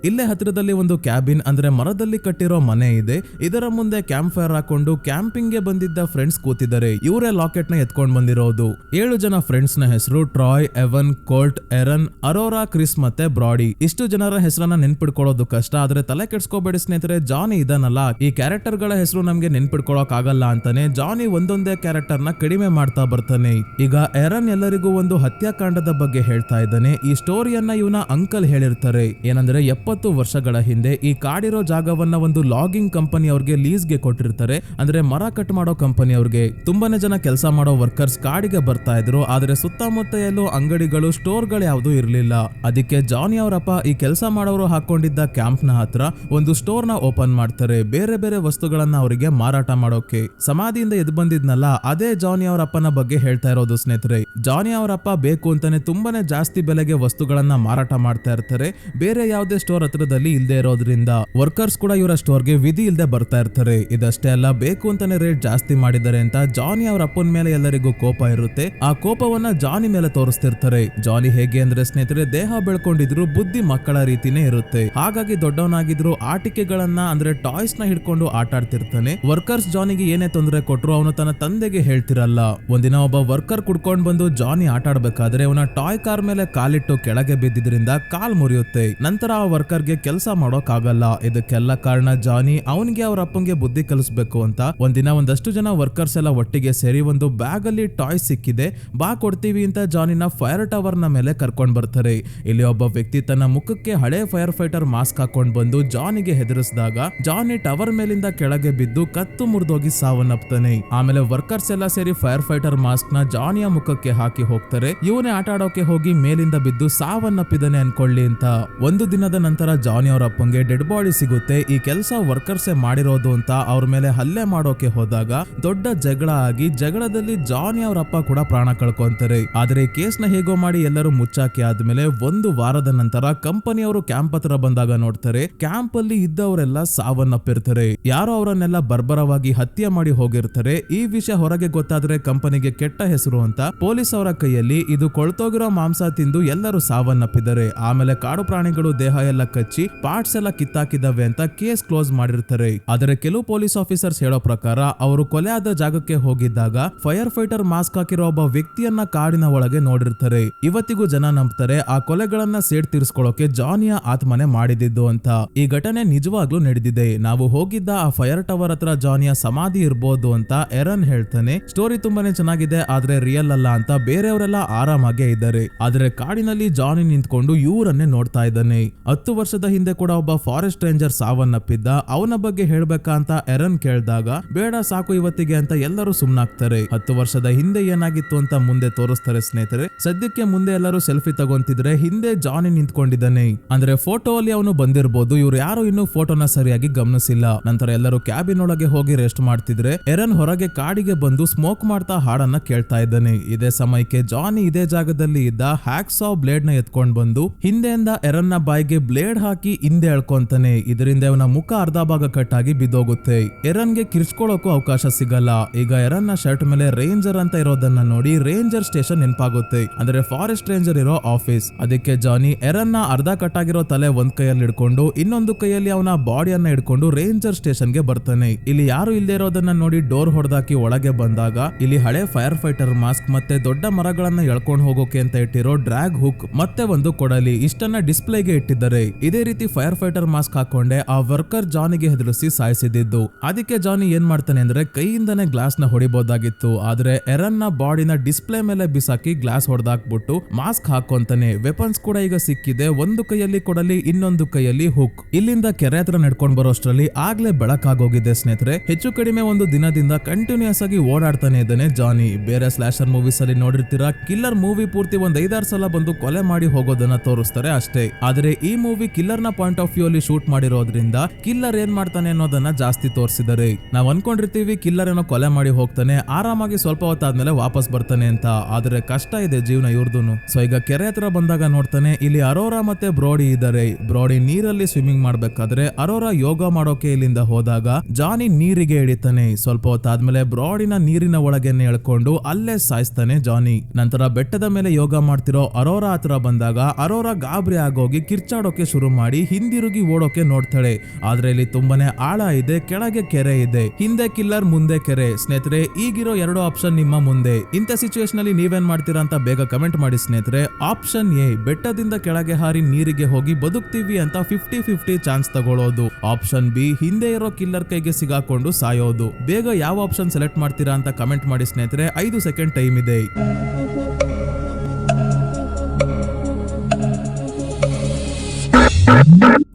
ಇಲ್ಲೇ ಹತ್ತಿರದಲ್ಲಿ ಒಂದು ಕ್ಯಾಬಿನ್ ಅಂದ್ರೆ ಮರದಲ್ಲಿ ಕಟ್ಟಿರೋ ಮನೆ ಇದೆ. ಇದರ ಮುಂದೆ ಕ್ಯಾಂಪ್ ಫೈರ್ ಹಾಕೊಂಡು ಕ್ಯಾಂಪಿಂಗ್ ಗೆ ಬಂದಿದ್ದ ಫ್ರೆಂಡ್ಸ್ ಕೂತಿದ್ದಾರೆ. ಇವರೇ ಲಾಕೆಟ್ ನ ಎತ್ಕೊಂಡ್ ಬಂದಿರೋದು. 7 ಜನ ಫ್ರೆಂಡ್ಸ್ ನ ಹೆಸರು Troy, Evan, Colt, Aaron, Aurora, Chris ಮತ್ತೆ ಬ್ರಾಡಿ. ಇಷ್ಟು ಜನರ ಹೆಸರನ್ನ ನೆನ್ಪಿಡ್ಕೊಳ್ಳೋದು ಕಷ್ಟ, ಆದ್ರೆ ತಲೆ ಕೆಡ್ಸ್ಕೋಬೇಡಿ ಸ್ನೇಹಿತರೆ, ಜಾನಿ ಇದನ್ನಲ್ಲ. ಈ ಕ್ಯಾರೆಕ್ಟರ್ ಗಳ ಹೆಸರು ನಮ್ಗೆ ನೆನ್ಪಿಡ್ಕೊಳಕ್ ಆಗಲ್ಲ ಅಂತಾನೆ ಜಾನಿ ಒಂದೊಂದೇ ಕ್ಯಾರೆಕ್ಟರ್ ನ ಕಡಿಮೆ ಮಾಡ್ತಾ ಬರ್ತಾನೆ. ಈಗ ಎರನ್ ಎಲ್ಲರಿಗೂ ಒಂದು ಹತ್ಯಾಕಾಂಡದ ಬಗ್ಗೆ ಹೇಳ್ತಾ ಇದ್ದಾನೆ. ಈ ಸ್ಟೋರಿಯನ್ನ ಇವನ ಅಂಕಲ್ ಹೇಳಿರ್ತಾರೆ. ಏನಂದ್ರೆ 70 ವರ್ಷಗಳ ಹಿಂದೆ ಈ ಕಾಡಿರೋ ಜಾಗವನ್ನ ಒಂದು ಲಾಗಿಂಗ್ ಕಂಪನಿ ಅವ್ರಿಗೆ ಲೀಸ್ ಗೆ ಕೊಟ್ಟಿರ್ತಾರೆ. ಅಂದ್ರೆ ಮರ ಕಟ್ ಮಾಡೋ ಕಂಪನಿ ಅವ್ರಿಗೆ. ತುಂಬಾನೇ ಜನ ಕೆಲಸ ಮಾಡೋ ವರ್ಕರ್ಸ್ ಕಾಡಿಗೆ ಬರ್ತಾ ಇದ್ರು. ಆದ್ರೆ ಸುತ್ತಮುತ್ತ ಎಲ್ಲೂ ಅಂಗಡಿಗಳು, ಸ್ಟೋರ್ ಗಳು ಯಾವ್ದು ಇರ್ಲಿಲ್ಲ. ಅದಕ್ಕೆ ಜಾನಿ ಅವರಪ್ಪ ಈ ಕೆಲಸ ಮಾಡೋರು ಹಾಕೊಂಡಿದ್ದ ಕ್ಯಾಂಪ್ ನ ಹತ್ರ ಒಂದು ಸ್ಟೋರ್ ನ ಓಪನ್ ಮಾಡ್ತಾರೆ. ಬೇರೆ ಬೇರೆ ವಸ್ತುಗಳನ್ನ ಅವರಿಗೆ ಮಾರಾಟ ಮಾಡೋಕೆ. ಸಮಾಧಿಯಿಂದ ಎದ್ದು ಬಂದಿದ್ನಲ್ಲ, ಅದೇ ಜಾನಿ ಅವರಪ್ಪನ ಬಗ್ಗೆ ಹೇಳ್ತಾ ಇರೋದು ಸ್ನೇಹಿತರೆ. ಜಾನಿ ಅವರಪ್ಪ ಬೇಕು ಅಂತಾನೆ ತುಂಬಾನೇ ಜಾಸ್ತಿ ಬೆಲೆಗೆ ವಸ್ತುಗಳನ್ನ ಮಾರಾಟ ಮಾಡ್ತಾ ಇರ್ತಾರೆ. ಬೇರೆ ಯಾವುದೇ ಸ್ಟೋರ್ ಸ್ಟೋರ್ ಹತ್ರದಲ್ಲಿ ಇಲ್ದೇ ಇರೋದ್ರಿಂದ ವರ್ಕರ್ಸ್ ಕೂಡ ಇವರ ಸ್ಟೋರ್ಗೆ ವಿಧಿ ಇಲ್ದೆ ಬರ್ತಾ ಇರ್ತಾರೆ. ಇದಷ್ಟೇ ಅಲ್ಲ, ಬೇಕು ಅಂತಾನೆ ರೇಟ್ ಜಾಸ್ತಿ ಮಾಡಿದ್ದಾರೆ ಅಂತ ಜಾನಿ ಅವ್ರ ಅಪ್ಪನ ಮೇಲೆ ಎಲ್ಲರಿಗೂ ಕೋಪ ಇರುತ್ತೆ. ಆ ಕೋಪವನ್ನ ಜಾನಿ ಮೇಲೆ ತೋರಿಸ್ತಿರ್ತಾರೆ. ಜಾನಿ ಹೇಗೆ ಅಂದ್ರೆ ಸ್ನೇಹಿತರೆ, ದೇಹ ಬೆಳ್ಕೊಂಡಿದ್ರು ಬುದ್ಧಿ ಮಕ್ಕಳ ರೀತಿನೇ ಇರುತ್ತೆ. ಹಾಗಾಗಿ ದೊಡ್ಡವನಾಗಿದ್ರು ಆಟಿಕೆಗಳನ್ನ ಅಂದ್ರೆ ಟಾಯ್ಸ್ ನ ಹಿಡ್ಕೊಂಡು ಆಟ ಆಡ್ತಿರ್ತಾನೆ. ವರ್ಕರ್ಸ್ ಜಾನಿಗೆ ಏನೇ ತೊಂದರೆ ಕೊಟ್ರು ಅವನು ತನ್ನ ತಂದೆಗೆ ಹೇಳ್ತಿರಲ್ಲ. ಒಂದಿನ ಒಬ್ಬ ವರ್ಕರ್ ಕುಡ್ಕೊಂಡ್ ಬಂದು ಜಾನಿ ಆಟ ಆಡ್ಬೇಕಾದ್ರೆ ಅವನ ಟಾಯ್ ಕಾರ್ ಮೇಲೆ ಕಾಲಿಟ್ಟು ಕೆಳಗೆ ಬಿದ್ದಿದ್ರಿಂದ ಕಾಲ್ ಮುರಿಯುತ್ತೆ. ನಂತರ ಆ ವರ್ಕರ್ಗೆ ಕೆಲಸ ಮಾಡೋಕ್ ಆಗಲ್ಲ. ಇದಕ್ಕೆಲ್ಲ ಕಾರಣ ಜಾನಿ ಅವನಿಗೆ ಅವ್ರ ಅಪ್ಪಂಗೆ ಬುದ್ಧಿ ಕಲಿಸ್ಬೇಕು ಅಂತ ಒಂದಿನ ಒಂದಷ್ಟು ಜನ ವರ್ಕರ್ಸ್ ಎಲ್ಲ ಒಟ್ಟಿಗೆ ಸೇರಿ ಒಂದು ಬ್ಯಾಗ್ ಅಲ್ಲಿ ಟಾಯ್ ಸಿಕ್ಕಿದೆ, ಬಾ ಕೊಡ್ತೀವಿ ಅಂತ ಜಾನಿನ ಫೈರ್ ಟವರ್ ನ ಮೇಲೆ ಕರ್ಕೊಂಡ್ ಬರ್ತಾರೆ. ಇಲ್ಲಿ ಒಬ್ಬ ವ್ಯಕ್ತಿ ತನ್ನ ಮುಖಕ್ಕೆ ಹಳೆ ಫೈರ್ ಫೈಟರ್ ಮಾಸ್ಕ್ ಹಾಕೊಂಡ್ ಬಂದು ಜಾನಿಗೆ ಹೆದರಿಸಿದಾಗ ಜಾನಿ ಟವರ್ ಮೇಲಿಂದ ಕೆಳಗೆ ಬಿದ್ದು ಕತ್ತು ಮುರಿದೋಗಿ ಸಾವನ್ನಪ್ತಾನೆ. ಆಮೇಲೆ ವರ್ಕರ್ಸ್ ಎಲ್ಲ ಸೇರಿ ಫೈರ್ ಫೈಟರ್ ಮಾಸ್ಕ್ ನ ಜಾನಿಯ ಮುಖಕ್ಕೆ ಹಾಕಿ ಹೋಗ್ತಾರೆ. ಇವನೇ ಆಟ ಆಡೋಕೆ ಹೋಗಿ ಮೇಲಿಂದ ಬಿದ್ದು ಸಾವನ್ನಪ್ಪಿದಾನೆ ಅನ್ಕೊಳ್ಳಿ ಅಂತ. ಒಂದು ದಿನದ ನಂತರ ಜಾನಿ ಅವರ ಅಪ್ಪಂಗೆ ಡೆಡ್ ಬಾಡಿ ಸಿಗುತ್ತೆ. ಈ ಕೆಲಸ ವರ್ಕರ್ಸೇ ಮಾಡಿರೋದು ಅಂತ ಅವ್ರ ಮೇಲೆ ಹಲ್ಲೆ ಮಾಡೋಕೆ ಹೋದಾಗ ದೊಡ್ಡ ಜಗಳ ಆಗಿ ಜಗಳದಲ್ಲಿ ಜಾನಿ ಅವರ ಅಪ್ಪ ಕೂಡ ಪ್ರಾಣ ಕಳ್ಕೊಂತಾರೆ. ಆದ್ರೆ ಈ ಕೇಸ್ ನ ಹೇಗೋ ಮಾಡಿ ಎಲ್ಲರೂ ಮುಚ್ಚಾಕಿ ಆದ್ಮೇಲೆ ಒಂದು ವಾರದ ನಂತರ ಕಂಪನಿಯವರು ಕ್ಯಾಂಪ್ ಹತ್ರ ಬಂದಾಗ ನೋಡ್ತಾರೆ, ಕ್ಯಾಂಪ್ ಅಲ್ಲಿ ಇದ್ದವರೆಲ್ಲ ಸಾವನ್ನಪ್ಪಿರ್ತಾರೆ. ಯಾರೋ ಅವರನ್ನೆಲ್ಲ ಬರ್ಬರವಾಗಿ ಹತ್ಯೆ ಮಾಡಿ ಹೋಗಿರ್ತಾರೆ. ಈ ವಿಷಯ ಹೊರಗೆ ಗೊತ್ತಾದ್ರೆ ಕಂಪನಿಗೆ ಕೆಟ್ಟ ಹೆಸರು ಅಂತ ಪೊಲೀಸ್ ಅವರ ಕೈಯಲ್ಲಿ ಇದು ಕೊಳ್ತೋಗಿರೋ ಮಾಂಸ ತಿಂದು ಎಲ್ಲರೂ ಸಾವನ್ನಪ್ಪಿದ್ದಾರೆ. ಆಮೇಲೆ ಕಾಡು ಪ್ರಾಣಿಗಳು ದೇಹ ಎಲ್ಲ ಕಚ್ಚಿ ಪಾರ್ಟ್ಸ್ ಎಲ್ಲ ಕಿತ್ತಾಕಿದವೆ ಅಂತ ಕೇಸ್ ಕ್ಲೋಸ್ ಮಾಡಿರ್ತಾರೆ. ಆದರೆ ಕೆಲವು ಪೊಲೀಸ್ ಆಫೀಸರ್ಸ್ ಹೇಳೋ ಪ್ರಕಾರ ಅವರು ಕೊಲೆ ಆದ ಜಾಗಕ್ಕೆ ಹೋಗಿದ್ದಾಗ ಫೈರ್ ಫೈಟರ್ ಮಾಸ್ಕ್ ಹಾಕಿರೋ ಒಬ್ಬ ವ್ಯಕ್ತಿಯನ್ನ ಕಾಡಿನ ಒಳಗೆ ನೋಡಿರ್ತಾರೆ. ಇವತ್ತಿಗೂ ಜನ ನಂಬ್ತಾರೆ ಆ ಕೊಲೆಗಳನ್ನ ಸೇಡ್ ತೀರಿಸ್ಕೊಳ್ಳೋಕೆ ಜಾನಿಯ ಆತ್ಮನೆ ಮಾಡಿದ್ದು ಅಂತ. ಈ ಘಟನೆ ನಿಜವಾಗ್ಲೂ ನಡೆದಿದೆ. ನಾವು ಹೋಗಿದ್ದ ಆ ಫೈರ್ ಟವರ್ ಹತ್ರ ಜಾನಿಯ ಸಮಾಧಿ ಇರ್ಬೋದು ಅಂತ ಎರನ್ ಹೇಳ್ತಾನೆ. ಸ್ಟೋರಿ ತುಂಬಾನೇ ಚೆನ್ನಾಗಿದೆ, ಆದ್ರೆ ರಿಯಲ್ ಅಲ್ಲ ಅಂತ ಬೇರೆಯವರೆಲ್ಲ ಆರಾಮಾಗೇ ಇದ್ದಾರೆ. ಆದ್ರೆ ಕಾಡಿನಲ್ಲಿ ಜಾನಿ ನಿಂತ್ಕೊಂಡು ಇವರನ್ನೇ ನೋಡ್ತಾ ಇದ್ದಾನೆ. 10 ವರ್ಷದ ಹಿಂದೆ ಕೂಡ ಒಬ್ಬ ಫಾರೆಸ್ಟ್ ರೇಂಜರ್ ಸಾವನ್ನಪ್ಪಿದ್ದ. ಅವನ ಬಗ್ಗೆ ಹೇಳ್ಬೇಕಾ ಅಂತ ಎರನ್ ಕೇಳಿದಾಗ ಬೇಡ ಸಾಕು ಇವತ್ತಿಗೆ ಅಂತ ಎಲ್ಲರೂ ಸುಮ್ನಾಗ್ತಾರೆ. 10 ವರ್ಷದ ಹಿಂದೆ ಏನಾಗಿತ್ತು ಅಂತ ಮುಂದೆ ತೋರಿಸ್ತಾರೆ ಸ್ನೇಹಿತರೆ. ಸದ್ಯಕ್ಕೆ ಮುಂದೆ ಎಲ್ಲರೂ ಸೆಲ್ಫಿ ತಗೊಂತಿದ್ರೆ ಹಿಂದೆ ಜಾನಿ ನಿಂತ್ಕೊಂಡಿದ್ದಾನೆ. ಅಂದ್ರೆ ಫೋಟೋ ಅಲ್ಲಿ ಅವನು ಬಂದಿರಬಹುದು. ಇವ್ರು ಯಾರು ಇನ್ನೂ ಫೋಟೋನ ಸರಿಯಾಗಿ ಗಮನಿಸಿಲ್ಲ. ನಂತರ ಎಲ್ಲರೂ ಕ್ಯಾಬಿನ್ ಒಳಗೆ ಹೋಗಿ ರೆಸ್ಟ್ ಮಾಡ್ತಿದ್ರೆ ಎರನ್ ಹೊರಗೆ ಕಾಡಿಗೆ ಬಂದು ಸ್ಮೋಕ್ ಮಾಡ್ತಾ ಹಾಡನ್ನ ಕೇಳ್ತಾ ಇದ್ದಾನೆ. ಇದೇ ಸಮಯಕ್ಕೆ ಜಾನಿ ಇದೇ ಜಾಗದಲ್ಲಿ ಇದ್ದ ಹ್ಯಾಕ್ಸಾ ಬ್ಲೇಡ್ ನ ಎತ್ಕೊಂಡ್ ಬಂದು ಹಿಂದೆಯಿಂದ ಎರನ್ ನ ಬಾಯಿಗೆ ಬ್ಲೇಡ್ ಹಾಕಿ ಹಿಂದೆ ಎಳ್ಕೊಂತಾನೆ. ಇದರಿಂದ ಅವನ ಮುಖ ಅರ್ಧ ಭಾಗ ಕಟ್ಟಾಗಿ ಬಿದ್ದೋಗುತ್ತೆ. ಎರನ್ಗೆ ಕಿರ್ಚ್ಕೊಳ್ಳೋಕು ಅವಕಾಶ ಸಿಗಲ್ಲ. ಈಗ ಎರನ್ ನ ಶರ್ಟ್ ಮೇಲೆ ರೇಂಜರ್ ಅಂತ ಇರೋದನ್ನ ನೋಡಿ ರೇಂಜರ್ ಸ್ಟೇಷನ್ ನೆನಪಾಗುತ್ತೆ. ಅಂದ್ರೆ ಫಾರೆಸ್ಟ್ ರೇಂಜರ್ ಇರೋ ಆಫೀಸ್. ಅದಕ್ಕೆ ಜಾನಿ ಎರನ್ ನ ಅರ್ಧ ಕಟ್ಟಾಗಿರೋ ತಲೆ ಒಂದ್ ಕೈಯಲ್ಲಿ ಹಿಡ್ಕೊಂಡು ಇನ್ನೊಂದು ಕೈಯಲ್ಲಿ ಅವನ ಬಾಡಿಯನ್ನ ಹಿಡ್ಕೊಂಡು ರೇಂಜರ್ ಸ್ಟೇಷನ್ ಗೆ ಬರ್ತಾನೆ. ಇಲ್ಲಿ ಯಾರು ಇಲ್ಲದೆ ಇರೋದನ್ನ ನೋಡಿ ಡೋರ್ ಹೊಡೆದಾಕಿ ಒಳಗೆ ಬಂದಾಗ ಇಲ್ಲಿ ಹಳೆ ಫೈರ್ ಫೈಟರ್ ಮಾಸ್ಕ್ ಮತ್ತೆ ದೊಡ್ಡ ಮರಗಳನ್ನ ಎಳ್ಕೊಂಡು ಹೋಗೋಕೆ ಅಂತ ಇಟ್ಟಿರೋ ಡ್ರ್ಯಾಗ್ ಹುಕ್ ಮತ್ತೆ ಒಂದು ಕೊಡಲಿ ಇಷ್ಟನ್ನ ಡಿಸ್ಪ್ಲೇಗೆ ಇಟ್ಟಿದ್ದಾರೆ. ಇದೇ ರೀತಿ ಫೈರ್ ಫೈಟರ್ ಮಾಸ್ಕ್ ಹಾಕೊಂಡೆ ಆ ವರ್ಕರ್ ಜಾನಿಗೆ ಹೆದರಿಸಿ ಸಾಯಿಸಿದ್ದು. ಅದಕ್ಕೆ ಜಾನಿ ಏನ್ ಮಾಡ್ತಾನೆ ಅಂದ್ರೆ ಕೈಯಿಂದನೇ ಗ್ಲಾಸ್ ನ ಹೊಡಿಬಹುದಾಗಿತ್ತು. ಆದ್ರೆ ಎರನ್ ನ ಬಾಡಿನ ಡಿಸ್ಪ್ಲೇ ಮೇಲೆ ಬಿಸಾಕಿ ಗ್ಲಾಸ್ ಹೊಡೆದಾಕ್ಬಿಟ್ಟು ಮಾಸ್ಕ್ ಹಾಕೊಂತಾನೆ. ವೆಪನ್ಸ್ ಕೂಡ ಈಗ ಸಿಕ್ಕಿದೆ. ಒಂದು ಕೈಯಲ್ಲಿ ಕೊಡಲಿ, ಇನ್ನೊಂದು ಕೈಯಲ್ಲಿ ಹುಕ್. ಇಲ್ಲಿಂದ ಕೆರೆ ಹತ್ರ ನಡ್ಕೊಂಡ್ ಬರೋಷ್ಟ್ರಲ್ಲಿ ಆಗ್ಲೇ ಬೆಳಕಾಗೋಗಿದೆ ಸ್ನೇಹಿತರೆ. ಹೆಚ್ಚು ಕಡಿಮೆ ಒಂದು ದಿನದಿಂದ ಕಂಟಿನ್ಯೂಸ್ ಆಗಿ ಓಡಾಡ್ತಾನೆ ಇದ್ದಾನೆ ಜಾನಿ. ಬೇರೆ ಸ್ಲಾಶರ್ ಮೂವೀಸ್ ಅಲ್ಲಿ ನೋಡಿರ್ತೀರಾ, ಕಿಲ್ಲರ್ ಮೂವಿ ಪೂರ್ತಿ ಒಂದ್ 5-6 ಸಲ ಬಂದು ಕೊಲೆ ಮಾಡಿ ಹೋಗೋದನ್ನ ತೋರಿಸ್ತಾರೆ ಅಷ್ಟೇ. ಆದ್ರೆ ಈ ಮೂವಿ ಕಿಲ್ಲರ್ ನ ಪಾಯಿಂಟ್ ಆಫ್ ವ್ಯೂ ಅಲ್ಲಿ ಶೂಟ್ ಮಾಡಿರೋದ್ರಿಂದ ಕಿಲ್ಲರ್ ಏನ್ ಮಾಡ್ತಾನೆ ಅನ್ನೋದನ್ನ ಜಾಸ್ತಿ ತೋರಿಸಿದ್ದಾರೆ. ನಾವ್ ಅನ್ಕೊಂಡಿರ್ತೀವಿ ಕಿಲ್ಲರ್ ಏನೋ ಕೊಲೆ ಮಾಡಿ ಹೋಗ್ತಾನೆ, ಆರಾಮಾಗಿ ಸ್ವಲ್ಪ ಹೊತ್ತಾದ್ಮೇಲೆ ವಾಪಸ್ ಬರ್ತಾನೆ ಅಂತ. ಆದ್ರೆ ಕಷ್ಟ ಇದೆ ಜೀವನ ಇವ್ರದೂನು. ಸೊ ಈಗ ಕೆರೆ ಹತ್ರ ಬಂದಾಗ ನೋಡ್ತಾನೆ ಇಲ್ಲಿ ಅರೋರಾ ಮತ್ತೆ ಬ್ರೋಡಿ ಇದ್ದಾರೆ. ಬ್ರೋಡಿ ನೀರಲ್ಲಿ ಸ್ವಿಮ್ಮಿಂಗ್ ಮಾಡ್ಬೇಕಾದ್ರೆ ಅರೋರಾ ಯೋಗ ಮಾಡೋಕೆ ಇಲ್ಲಿಂದ ಹೋದಾಗ ಜಾನಿ ನೀರಿಗೆ ಇಳಿತಾನೆ. ಸ್ವಲ್ಪ ಹೊತ್ತಾದ್ಮೇಲೆ ಬ್ರೋಡಿನ ನೀರಿನ ಒಳಗೆನೆ ಎಳ್ಕೊಂಡು ಅಲ್ಲೇ ಸಾಯಿಸ್ತಾನೆ ಜಾನಿ. ನಂತರ ಬೆಟ್ಟದ ಮೇಲೆ ಯೋಗ ಮಾಡ್ತಿರೋ ಅರೋರಾ ಹತ್ರ ಬಂದಾಗ ಅರೋರಾ ಗಾಬರಿ ಆಗೋಗಿ ಕಿರ್ಚಾಡೋಕೆ ಶುರು ಮಾಡಿ ಹಿಂದಿರುಗಿ ಓಡೋಕೆ ನೋಡ್ತಾಳೆ. ಆದ್ರೆ ಇಲ್ಲಿ ತುಂಬಾನೇ ಆಳ ಇದೆ, ಕೆಳಗೆ ಕೆರೆ ಇದೆ. ಹಿಂದೆ ಕಿಲ್ಲರ್, ಮುಂದೆ ಕೆರೆ. ಸ್ನೇಹಿತರೆ, ಈಗಿರೋ 2 ಆಪ್ಷನ್ ನಿಮ್ಮ ಮುಂದೆ. ಇಂಥ ಸಿಚುವೇಶನ್ ಅಲ್ಲಿ ನೀವೇನ್ ಮಾಡ್ತೀರಾ ಅಂತ ಬೇಗ ಕಮೆಂಟ್ ಮಾಡಿ ಸ್ನೇಹಿತರೆ. ಆಪ್ಷನ್ ಎ, ಬೆಟ್ಟದಿಂದ ಕೆಳಗೆ ಹಾರಿ ನೀರಿಗೆ ಹೋಗಿ ಬದುಕ್ತೀವಿ ಅಂತ 50-50 ಚಾನ್ಸ್ ತಗೊಳ್ಳೋದು. ಆಪ್ಷನ್ ಬಿ, ಹಿಂದೆ ಇರೋ ಕಿಲ್ಲರ್ ಕೈಗೆ ಸಿಗಾಕೊಂಡು ಸಾಯೋದು. ಬೇಗ ಯಾವ ಆಪ್ಷನ್ ಸೆಲೆಕ್ಟ್ ಮಾಡ್ತೀರಾ ಅಂತ ಕಮೆಂಟ್ ಮಾಡಿ ಸ್ನೇಹಿತರೆ. 5 ಸೆಕೆಂಡ್ ಟೈಮ್ ಇದೆ.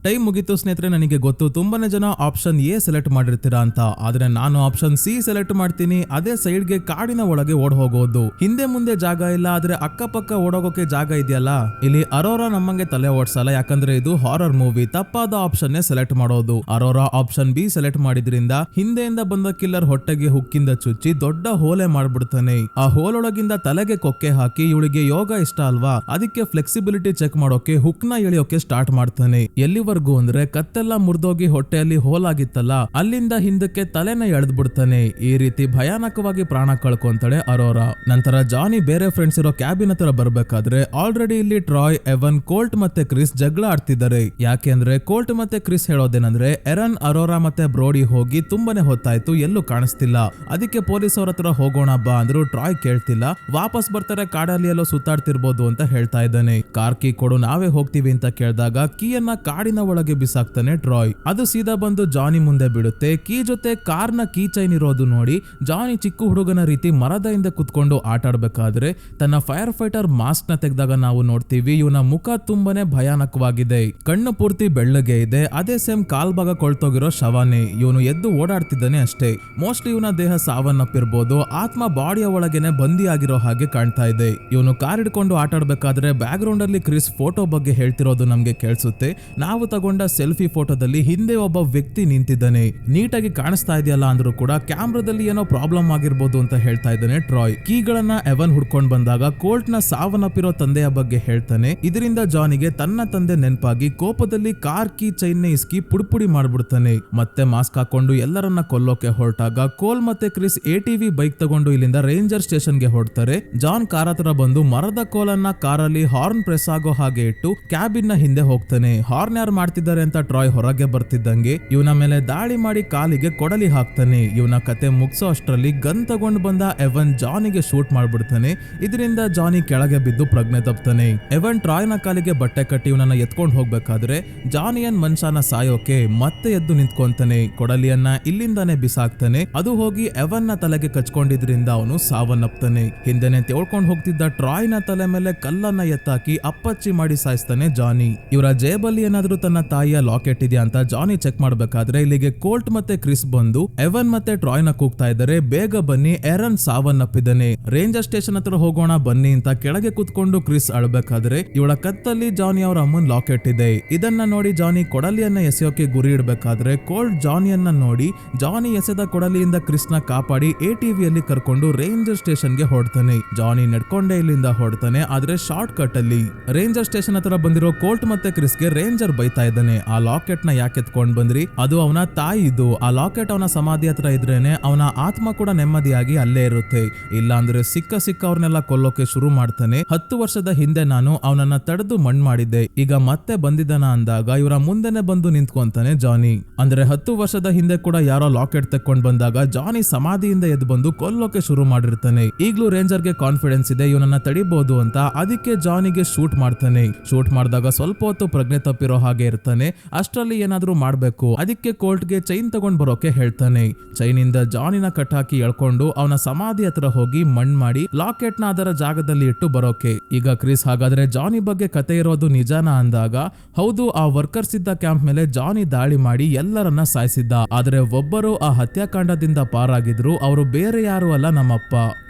ಟೈಮ್ ಮುಗಿತು ಸ್ನೇಹಿತರೆ. ನನಗೆ ಗೊತ್ತು ತುಂಬಾನೇ ಜನ ಆಪ್ಷನ್ ಎ ಸೆಲೆಕ್ಟ್ ಮಾಡಿರ್ತೀರಾ ಅಂತ. ಆದ್ರೆ ನಾನು ಆಪ್ಷನ್ ಸಿ ಸೆಲೆಕ್ಟ್ ಮಾಡ್ತೀನಿ. ಅದೇ ಸೈಡ್ಗೆ ಕಾಡಿನ ಒಳಗೆ ಓಡ್ ಹೋಗೋದು. ಹಿಂದೆ ಮುಂದೆ ಜಾಗ ಇಲ್ಲ, ಆದ್ರೆ ಅಕ್ಕಪಕ್ಕ ಓಡೋಗೋಕೆ ಜಾಗ ಇದೆಯಲ್ಲ. ಇಲ್ಲಿ ಅರೋರಾ ನಮ್ಮಂಗೆ ತಲೆ ಓಡ್ಸಲ್ಲ, ಯಾಕಂದ್ರೆ ಇದು ಹಾರರ್ ಮೂವಿ. ತಪ್ಪಾದ ಆಪ್ಷನ್ ಸೆಲೆಕ್ಟ್ ಮಾಡೋದು. ಅರೋರಾ ಆಪ್ಷನ್ ಬಿ ಸೆಲೆಕ್ಟ್ ಮಾಡಿದ್ರಿಂದ ಹಿಂದೆಯಿಂದ ಬಂದ ಕಿಲ್ಲರ್ ಹೊಟ್ಟೆಗೆ ಹುಕ್ಕಿಂದ ಚುಚ್ಚಿ ದೊಡ್ಡ ಹೋಲೆ ಮಾಡ್ಬಿಡ್ತಾನೆ. ಆ ಹೋಲೊಳಗಿಂದ ತಲೆಗೆ ಕೊಕ್ಕೆ ಹಾಕಿ ಇವಳಿಗೆ ಯೋಗ ಇಷ್ಟ ಅಲ್ವಾ, ಅದಕ್ಕೆ ಫ್ಲೆಕ್ಸಿಬಿಲಿಟಿ ಚೆಕ್ ಮಾಡೋಕೆ ಹುಕ್ ನ ಎಳಿಯೋಕೆ ಸ್ಟಾರ್ಟ್ ಮಾಡ್ತಾನೆ. ಎಲ್ಲಿ ಎಲ್ಲಿವರೆಗೂ ಅಂದ್ರೆ ಕತ್ತೆಲ್ಲ ಮುರಿದೋಗಿ ಹೊಟ್ಟೆಯಲ್ಲಿ ಹೋಲಾಗಿತ್ತಲ್ಲ ಅಲ್ಲಿಂದ ಹಿಂದಕ್ಕೆ ತಲೆನ ಎಳೆದ್ ಬಿಡ್ತಾನೆ. ಈ ರೀತಿ ಭಯಾನಕವಾಗಿ ಪ್ರಾಣ ಕಳ್ಕೊಂತಾಳೆ ಅರೋರಾ. ನಂತರ ಜಾನಿ ಬೇರೆ ಫ್ರೆಂಡ್ಸ್ ಇರೋ ಕ್ಯಾಬಿನ್ ಹತ್ರ ಬರ್ಬೇಕಾದ್ರೆ ಆಲ್ರೆಡಿ ಇಲ್ಲಿ ಟ್ರಾಯ್, ಎವನ್, ಕೋಲ್ಟ್ ಮತ್ತೆ ಕ್ರಿಸ್ ಜಗಳ ಆಡ್ತಿದ್ದಾರೆ. ಯಾಕೆಂದ್ರೆ ಕೋಲ್ಟ್ ಮತ್ತೆ ಕ್ರಿಸ್ ಹೇಳೋದೇನಂದ್ರೆ ಎರನ್, ಅರೋರಾ ಮತ್ತೆ ಬ್ರೋಡಿ ಹೋಗಿ ತುಂಬಾನೇ ಹೊತ್ತಾಯ್ತು, ಎಲ್ಲೂ ಕಾಣಿಸ್ತಿಲ್ಲ, ಅದಕ್ಕೆ ಪೊಲೀಸ್ ಅವ್ರ ಹತ್ರ ಹೋಗೋಣ ಬಾ ಅಂದ್ರು. ಟ್ರಾಯ್ ಕೇಳ್ತಿಲ್ಲ, ವಾಪಸ್ ಬರ್ತಾರೆ, ಕಾಡಲ್ಲಿ ಎಲ್ಲೋ ಸುತ್ತಾಡ್ತಿರ್ಬೋದು ಅಂತ ಹೇಳ್ತಾ ಇದ್ದಾನೆ. ಕಾರ್ ಕೀ ಕೊಡು, ನಾವೇ ಹೋಗ್ತೀವಿ ಅಂತ ಕೇಳಿದಾಗ ಕೀಯನ್ನ ಕಾಡಿನ ಒಳಗೆ ಬಿಸಾಕ್ತಾನೆ ಟ್ರಾಯ್. ಅದು ಸೀದಾ ಬಂದು ಜಾನಿ ಮುಂದೆ ಬಿಡುತ್ತೆ. ಕೀ ಜೊತೆ ಕಾರ್ನ ಕೀ ಚೈನ್ ಇರೋದು ನೋಡಿ ಜಾನಿ ಚಿಕ್ಕ ಹುಡುಗನ ರೀತಿ ಮರದ ಹಿಂದೆ ಕುತ್ಕೊಂಡು ಆಟ ಆಡ್ಬೇಕಾದ್ರೆ ತನ್ನ ಫೈರ್ ಫೈಟರ್ ಮಾಸ್ಕ್ ನ ತೆಗೆದಾಗ ನಾವು ನೋಡ್ತೀವಿ ಇವನ ಮುಖ ತುಂಬಾನೇ ಭಯಾನಕವಾಗಿದೆ. ಕಣ್ಣು ಪೂರ್ತಿ ಬೆಳ್ಳಗೆ ಇದೆ. ಅದೇ ಸೇಮ್ ಕಾಲ್ ಭಾಗ ಕೊಳ್ತೋಗಿರೋ ಶವಾನೆ. ಇವನು ಎದ್ದು ಓಡಾಡ್ತಿದ್ದಾನೆ ಅಷ್ಟೇ. ಮೋಸ್ಟ್ಲಿ ಇವನ ದೇಹ ಸಾವನ್ನಪ್ಪಿರ್ಬೋದು. ಆತ್ಮ ಬಾಡಿಯ ಒಳಗೇನೆ ಬಂದಿ ಆಗಿರೋ ಹಾಗೆ ಕಾಣ್ತಾ ಇದೆ. ಇವನು ಕಾರ್ ಹಿಡ್ಕೊಂಡು ಆಟ ಆಡ್ಬೇಕಾದ್ರೆ ಬ್ಯಾಕ್ ಗ್ರೌಂಡ್ ಅಲ್ಲಿ ಕ್ರಿಸ್ ಫೋಟೋ ಬಗ್ಗೆ ಹೇಳ್ತಿರೋದು ನಮ್ಗೆ ಕೇಳಿಸುತ್ತೆ. ನಾವು ತಗೊಂಡ ಸೆಲ್ಫಿ ಫೋಟೋದಲ್ಲಿ ಹಿಂದೆ ಒಬ್ಬ ವ್ಯಕ್ತಿ ನಿಂತಿದ್ದಾನೆ. ನೀಟಾಗಿ ಕಾಣಿಸ್ತಾ ಇದೆಯಲ್ಲ ಅಂದ್ರೂ ಕೂಡ ಕ್ಯಾಮ್ರಾದಲ್ಲಿ ಏನೋ ಪ್ರಾಬ್ಲಮ್ ಆಗಿರ್ಬೋದು ಅಂತ ಹೇಳ್ತಾ ಇದ್ದಾನೆ ಟ್ರಾಯ್. ಕೀಗಳನ್ನ ಎವನ್ ಹುಡ್ಕೊಂಡ್ ಬಂದಾಗ ಕೋಲ್ಟ್ ನ ಸಾವನ್ನಪ್ಪಿರೋ ತಂದೆಯ ಬಗ್ಗೆ ಹೇಳ್ತಾನೆ. ಇದರಿಂದ ಜಾನಿಗೆ ತನ್ನ ತಂದೆ ನೆನಪಾಗಿ ಕೋಪದಲ್ಲಿ ಕಾರ್ ಕೀ ಚೈನ್ ಇಸ್ಕಿ ಪುಡಿಪುಡಿ ಮಾಡ್ಬಿಡ್ತಾನೆ. ಮತ್ತೆ ಮಾಸ್ಕ್ ಹಾಕೊಂಡು ಎಲ್ಲರನ್ನ ಕೊಲ್ಲೋಕೆ ಹೊರಟಾಗ ಕೋಲ್ ಮತ್ತೆ ಕ್ರಿಸ್ ATV ಬೈಕ್ ತಗೊಂಡು ಇಲ್ಲಿಂದ ರೇಂಜರ್ ಸ್ಟೇಷನ್ ಗೆ ಹೊರಡ್ತಾರೆ. ಜಾನ್ ಕಾರ್ ಹತ್ರ ಬಂದು ಮರದ ಕೋಲನ್ನ ಕಾರಲ್ಲಿ ಹಾರ್ನ್ ಪ್ರೆಸ್ ಆಗೋ ಹಾಗೆ ಇಟ್ಟು ಕ್ಯಾಬಿನ್ ನ ಹಿಂದೆ ಹೋಗ್ತಾನೆ. ಹಾರ್ನ್ ಯಾರು ಮಾಡ್ತಿದ್ದಾರೆ ಅಂತ ಟ್ರಾಯ್ ಹೊರಗೆ ಬರ್ತಿದ್ದಂಗೆ ಇವನ ಮೇಲೆ ದಾಳಿ ಮಾಡಿ ಕಾಲಿಗೆ ಕೊಡಲಿ ಹಾಕ್ತಾನೆ. ಇವನ ಕತೆ ಮುಗಿಸೋ ಅಷ್ಟರಲ್ಲಿ ಗನ್ ತಗೊಂಡು ಬಂದ ಎವನ್ ಜಾನಿಗೆ ಶೂಟ್ ಮಾಡ್ಬಿಡ್ತಾನೆ. ಇದರಿಂದ ಜಾನಿ ಕೆಳಗೆ ಬಿದ್ದು ಪ್ರಜ್ಞೆ ತಪ್ತಾನೆ. ಎವನ್ ಟ್ರಾಯ್ ನ ಕಾಲಿಗೆ ಬಟ್ಟೆ ಕಟ್ಟಿ ಇವನನ್ನ ಎತ್ಕೊಂಡು ಹೋಗ್ಬೇಕಾದ್ರೆ ಜಾನಿಯನ್ ಮನುಷ್ಯನ ಸಾಯೋಕೆ ಮತ್ತೆ ಎದ್ದು ನಿಂತ್ಕೊಂತಾನೆ. ಕೊಡಲಿಯನ್ನ ಇಲ್ಲಿಂದಾನೆ ಬಿಸಾಕ್ತಾನೆ. ಅದು ಹೋಗಿ ಎವನ್ ನ ತಲೆಗೆ ಕಚ್ಕೊಂಡಿದ್ರಿಂದ ಅವನು ಸಾವನ್ನಪ್ತಾನೆ. ಹಿಂದೆನೆ ತೆಳ್ಕೊಂಡು ಹೋಗ್ತಿದ್ದ ಟ್ರಾಯ್ ನ ತಲೆ ಮೇಲೆ ಕಲ್ಲನ್ನ ಎತ್ತಾಕಿ ಅಪ್ಪಚ್ಚಿ ಮಾಡಿ ಸಾಯಿಸ್ತಾನೆ ಜಾನಿ. ಇವರ ಜೇಬಲ್ಲಿ ಏನಾದ್ರೂ ತನ್ನ ತಾಯಿಯ ಲಾಕೆಟ್ ಇದೆಯಾ ಅಂತ ಜಾನಿ ಚೆಕ್ ಮಾಡ್ಬೇಕಾದ್ರೆ ಇಲ್ಲಿಗೆ ಕೋಲ್ಟ್ ಮತ್ತೆ ಕ್ರಿಸ್ ಬಂದು ಎವನ್ ಮತ್ತೆ ಟ್ರಾಯ್ ನ ಕೂಗ್ತಾ ಇದ್ದಾರೆ, ಬೇಗ ಬನ್ನಿ, ಎರನ್ ಸಾವನ್ನಪ್ಪಿದ್ದಾನೆ, ರೇಂಜರ್ ಸ್ಟೇಷನ್ ಹತ್ರ ಹೋಗೋಣ ಬನ್ನಿ ಅಂತ ಕೆಳಗೆ ಕುತ್ಕೊಂಡು ಕ್ರಿಸ್ ಅಳ್ಬೇಕಾದ್ರೆ ಇವಳ ಕತ್ತಲ್ಲಿ ಜಾನಿ ಅವರ ಅಮ್ಮನ್ ಲಾಕೆಟ್ ಇದೆ. ಇದನ್ನ ನೋಡಿ ಜಾನಿ ಕೊಡಲಿಯನ್ನ ಎಸೆಯೋಕೆ ಗುರಿ ಇಡ್ಬೇಕಾದ್ರೆ ಕೋಲ್ಟ್ ಜಾನಿಯನ್ನ ನೋಡಿ ಜಾನಿ ಎಸೆದ ಕೊಡಲಿಯಿಂದ ಕ್ರಿಸ್ ನ ಕಾಪಾಡಿ ATVಯಲ್ಲಿ ಕರ್ಕೊಂಡು ರೇಂಜರ್ ಸ್ಟೇಷನ್ ಗೆ ಹೊಡ್ತಾನೆ. ಜಾನಿ ನಡ್ಕೊಂಡೇ ಇಲ್ಲಿಂದ ಹೊಡ್ತಾನೆ. ಆದ್ರೆ ಶಾರ್ಟ್ ಕಟ್ ಅಲ್ಲಿ ರೇಂಜರ್ ಸ್ಟೇಷನ್ ಹತ್ರ ಬಂದಿರೋ ಕೋಲ್ಟ್ ಮತ್ತೆ ಕ್ರಿಸ್ ಗೆ ರೇಂಜರ್ ಬೈತಾ ಇದ್ದಾನೆ, ಆ ಲಾಕೆಟ್ ನ ಯಾಕೆ ಎತ್ಕೊಂಡ್ ಬಂದ್ರಿ, ಅದು ಅವನ ತಾಯಿದು, ಆ ಲಾಕೆಟ್ ಅವನ ಸಮಾಧಿ ಹತ್ರ ಇದ್ರೇನೆ ಅವನ ಆತ್ಮ ಕೂಡ ನೆಮ್ಮದಿಯಾಗಿ ಅಲ್ಲೇ ಇರುತ್ತೆ, ಇಲ್ಲ ಅಂದ್ರೆ ಸಿಕ್ಕ ಅವ್ರನ್ನೆಲ್ಲ ಕೊಲ್ಲೋಕೆ ಶುರು ಮಾಡ್ತಾನೆ. 10 ವರ್ಷದ ಹಿಂದೆ ನಾನು ಅವನನ್ನ ತಡೆದು ಮಣ್ಣು ಮಾಡಿದ್ದೆ, ಈಗ ಮತ್ತೆ ಬಂದಿದ್ದಾನ ಅಂದಾಗ ಇವರ ಮುಂದೆನೆ ಬಂದು ನಿಂತ್ಕೊಂತಾನೆ ಜಾನಿ. ಅಂದ್ರೆ 10 ವರ್ಷದ ಹಿಂದೆ ಕೂಡ ಯಾರೋ ಲಾಕೆಟ್ ತೆಕ್ಕೊಂಡ್ ಬಂದಾಗ ಜಾನಿ ಸಮಾಧಿಯಿಂದ ಎದ್ದು ಬಂದು ಕೊಲ್ಲೋಕೆ ಶುರು ಮಾಡಿರ್ತಾನೆ. ಈಗ್ಲೂ ರೇಂಜರ್ಗೆ ಕಾನ್ಫಿಡೆನ್ಸ್ ಇದೆ ಇವನನ್ನ ತಡಿಬಹುದು ಅಂತ, ಅದಕ್ಕೆ ಜಾನಿಗೆ ಶೂಟ್ ಮಾಡ್ತಾನೆ. ಶೂಟ್ ಮಾಡಿದಾಗ ಸ್ವಲ್ಪ ಹೊತ್ತು ಪ್ರಜ್ಞೆ ತಪ್ಪಿರೋ ಹಾಗೆ ಇರ್ತಾನೆ. ಅಷ್ಟರಲ್ಲಿ ಏನಾದ್ರೂ ಮಾಡ್ಬೇಕು, ಅದಕ್ಕೆ ಕೋರ್ಟ್ಗೆ ಚೈನ್ ತಗೊಂಡ್ ಬರೋಕೆ ಹೇಳ್ತಾನೆ. ಚೈನ್ ಇಂದ ಜಾನಿನ ಕಟ್ಟಾಕಿ ಎಳ್ಕೊಂಡು ಅವನ ಸಮಾಧಿ ಹತ್ರ ಹೋಗಿ ಮಣ್ಣು ಮಾಡಿ ಲಾಕೆಟ್ ನ ಅದರ ಜಾಗದಲ್ಲಿ ಇಟ್ಟು ಬರೋಕೆ. ಈಗ ಕ್ರಿಸ್ ಹಾಗಾದ್ರೆ ಜಾನಿ ಬಗ್ಗೆ ಕತೆ ಇರೋದು ನಿಜಾನ ಅಂದಾಗ ಹೌದು, ಆ ವರ್ಕರ್ಸ್ ಇದ್ದ ಕ್ಯಾಂಪ್ ಮೇಲೆ ಜಾನಿ ದಾಳಿ ಮಾಡಿ ಎಲ್ಲರನ್ನ ಸಾಯಿಸಿದ್ದ. ಆದ್ರೆ ಒಬ್ಬರು ಆ ಹತ್ಯಾಕಾಂಡದಿಂದ ಪಾರಾಗಿದ್ರು, ಅವರು ಬೇರೆ ಯಾರು ಅಲ್ಲ,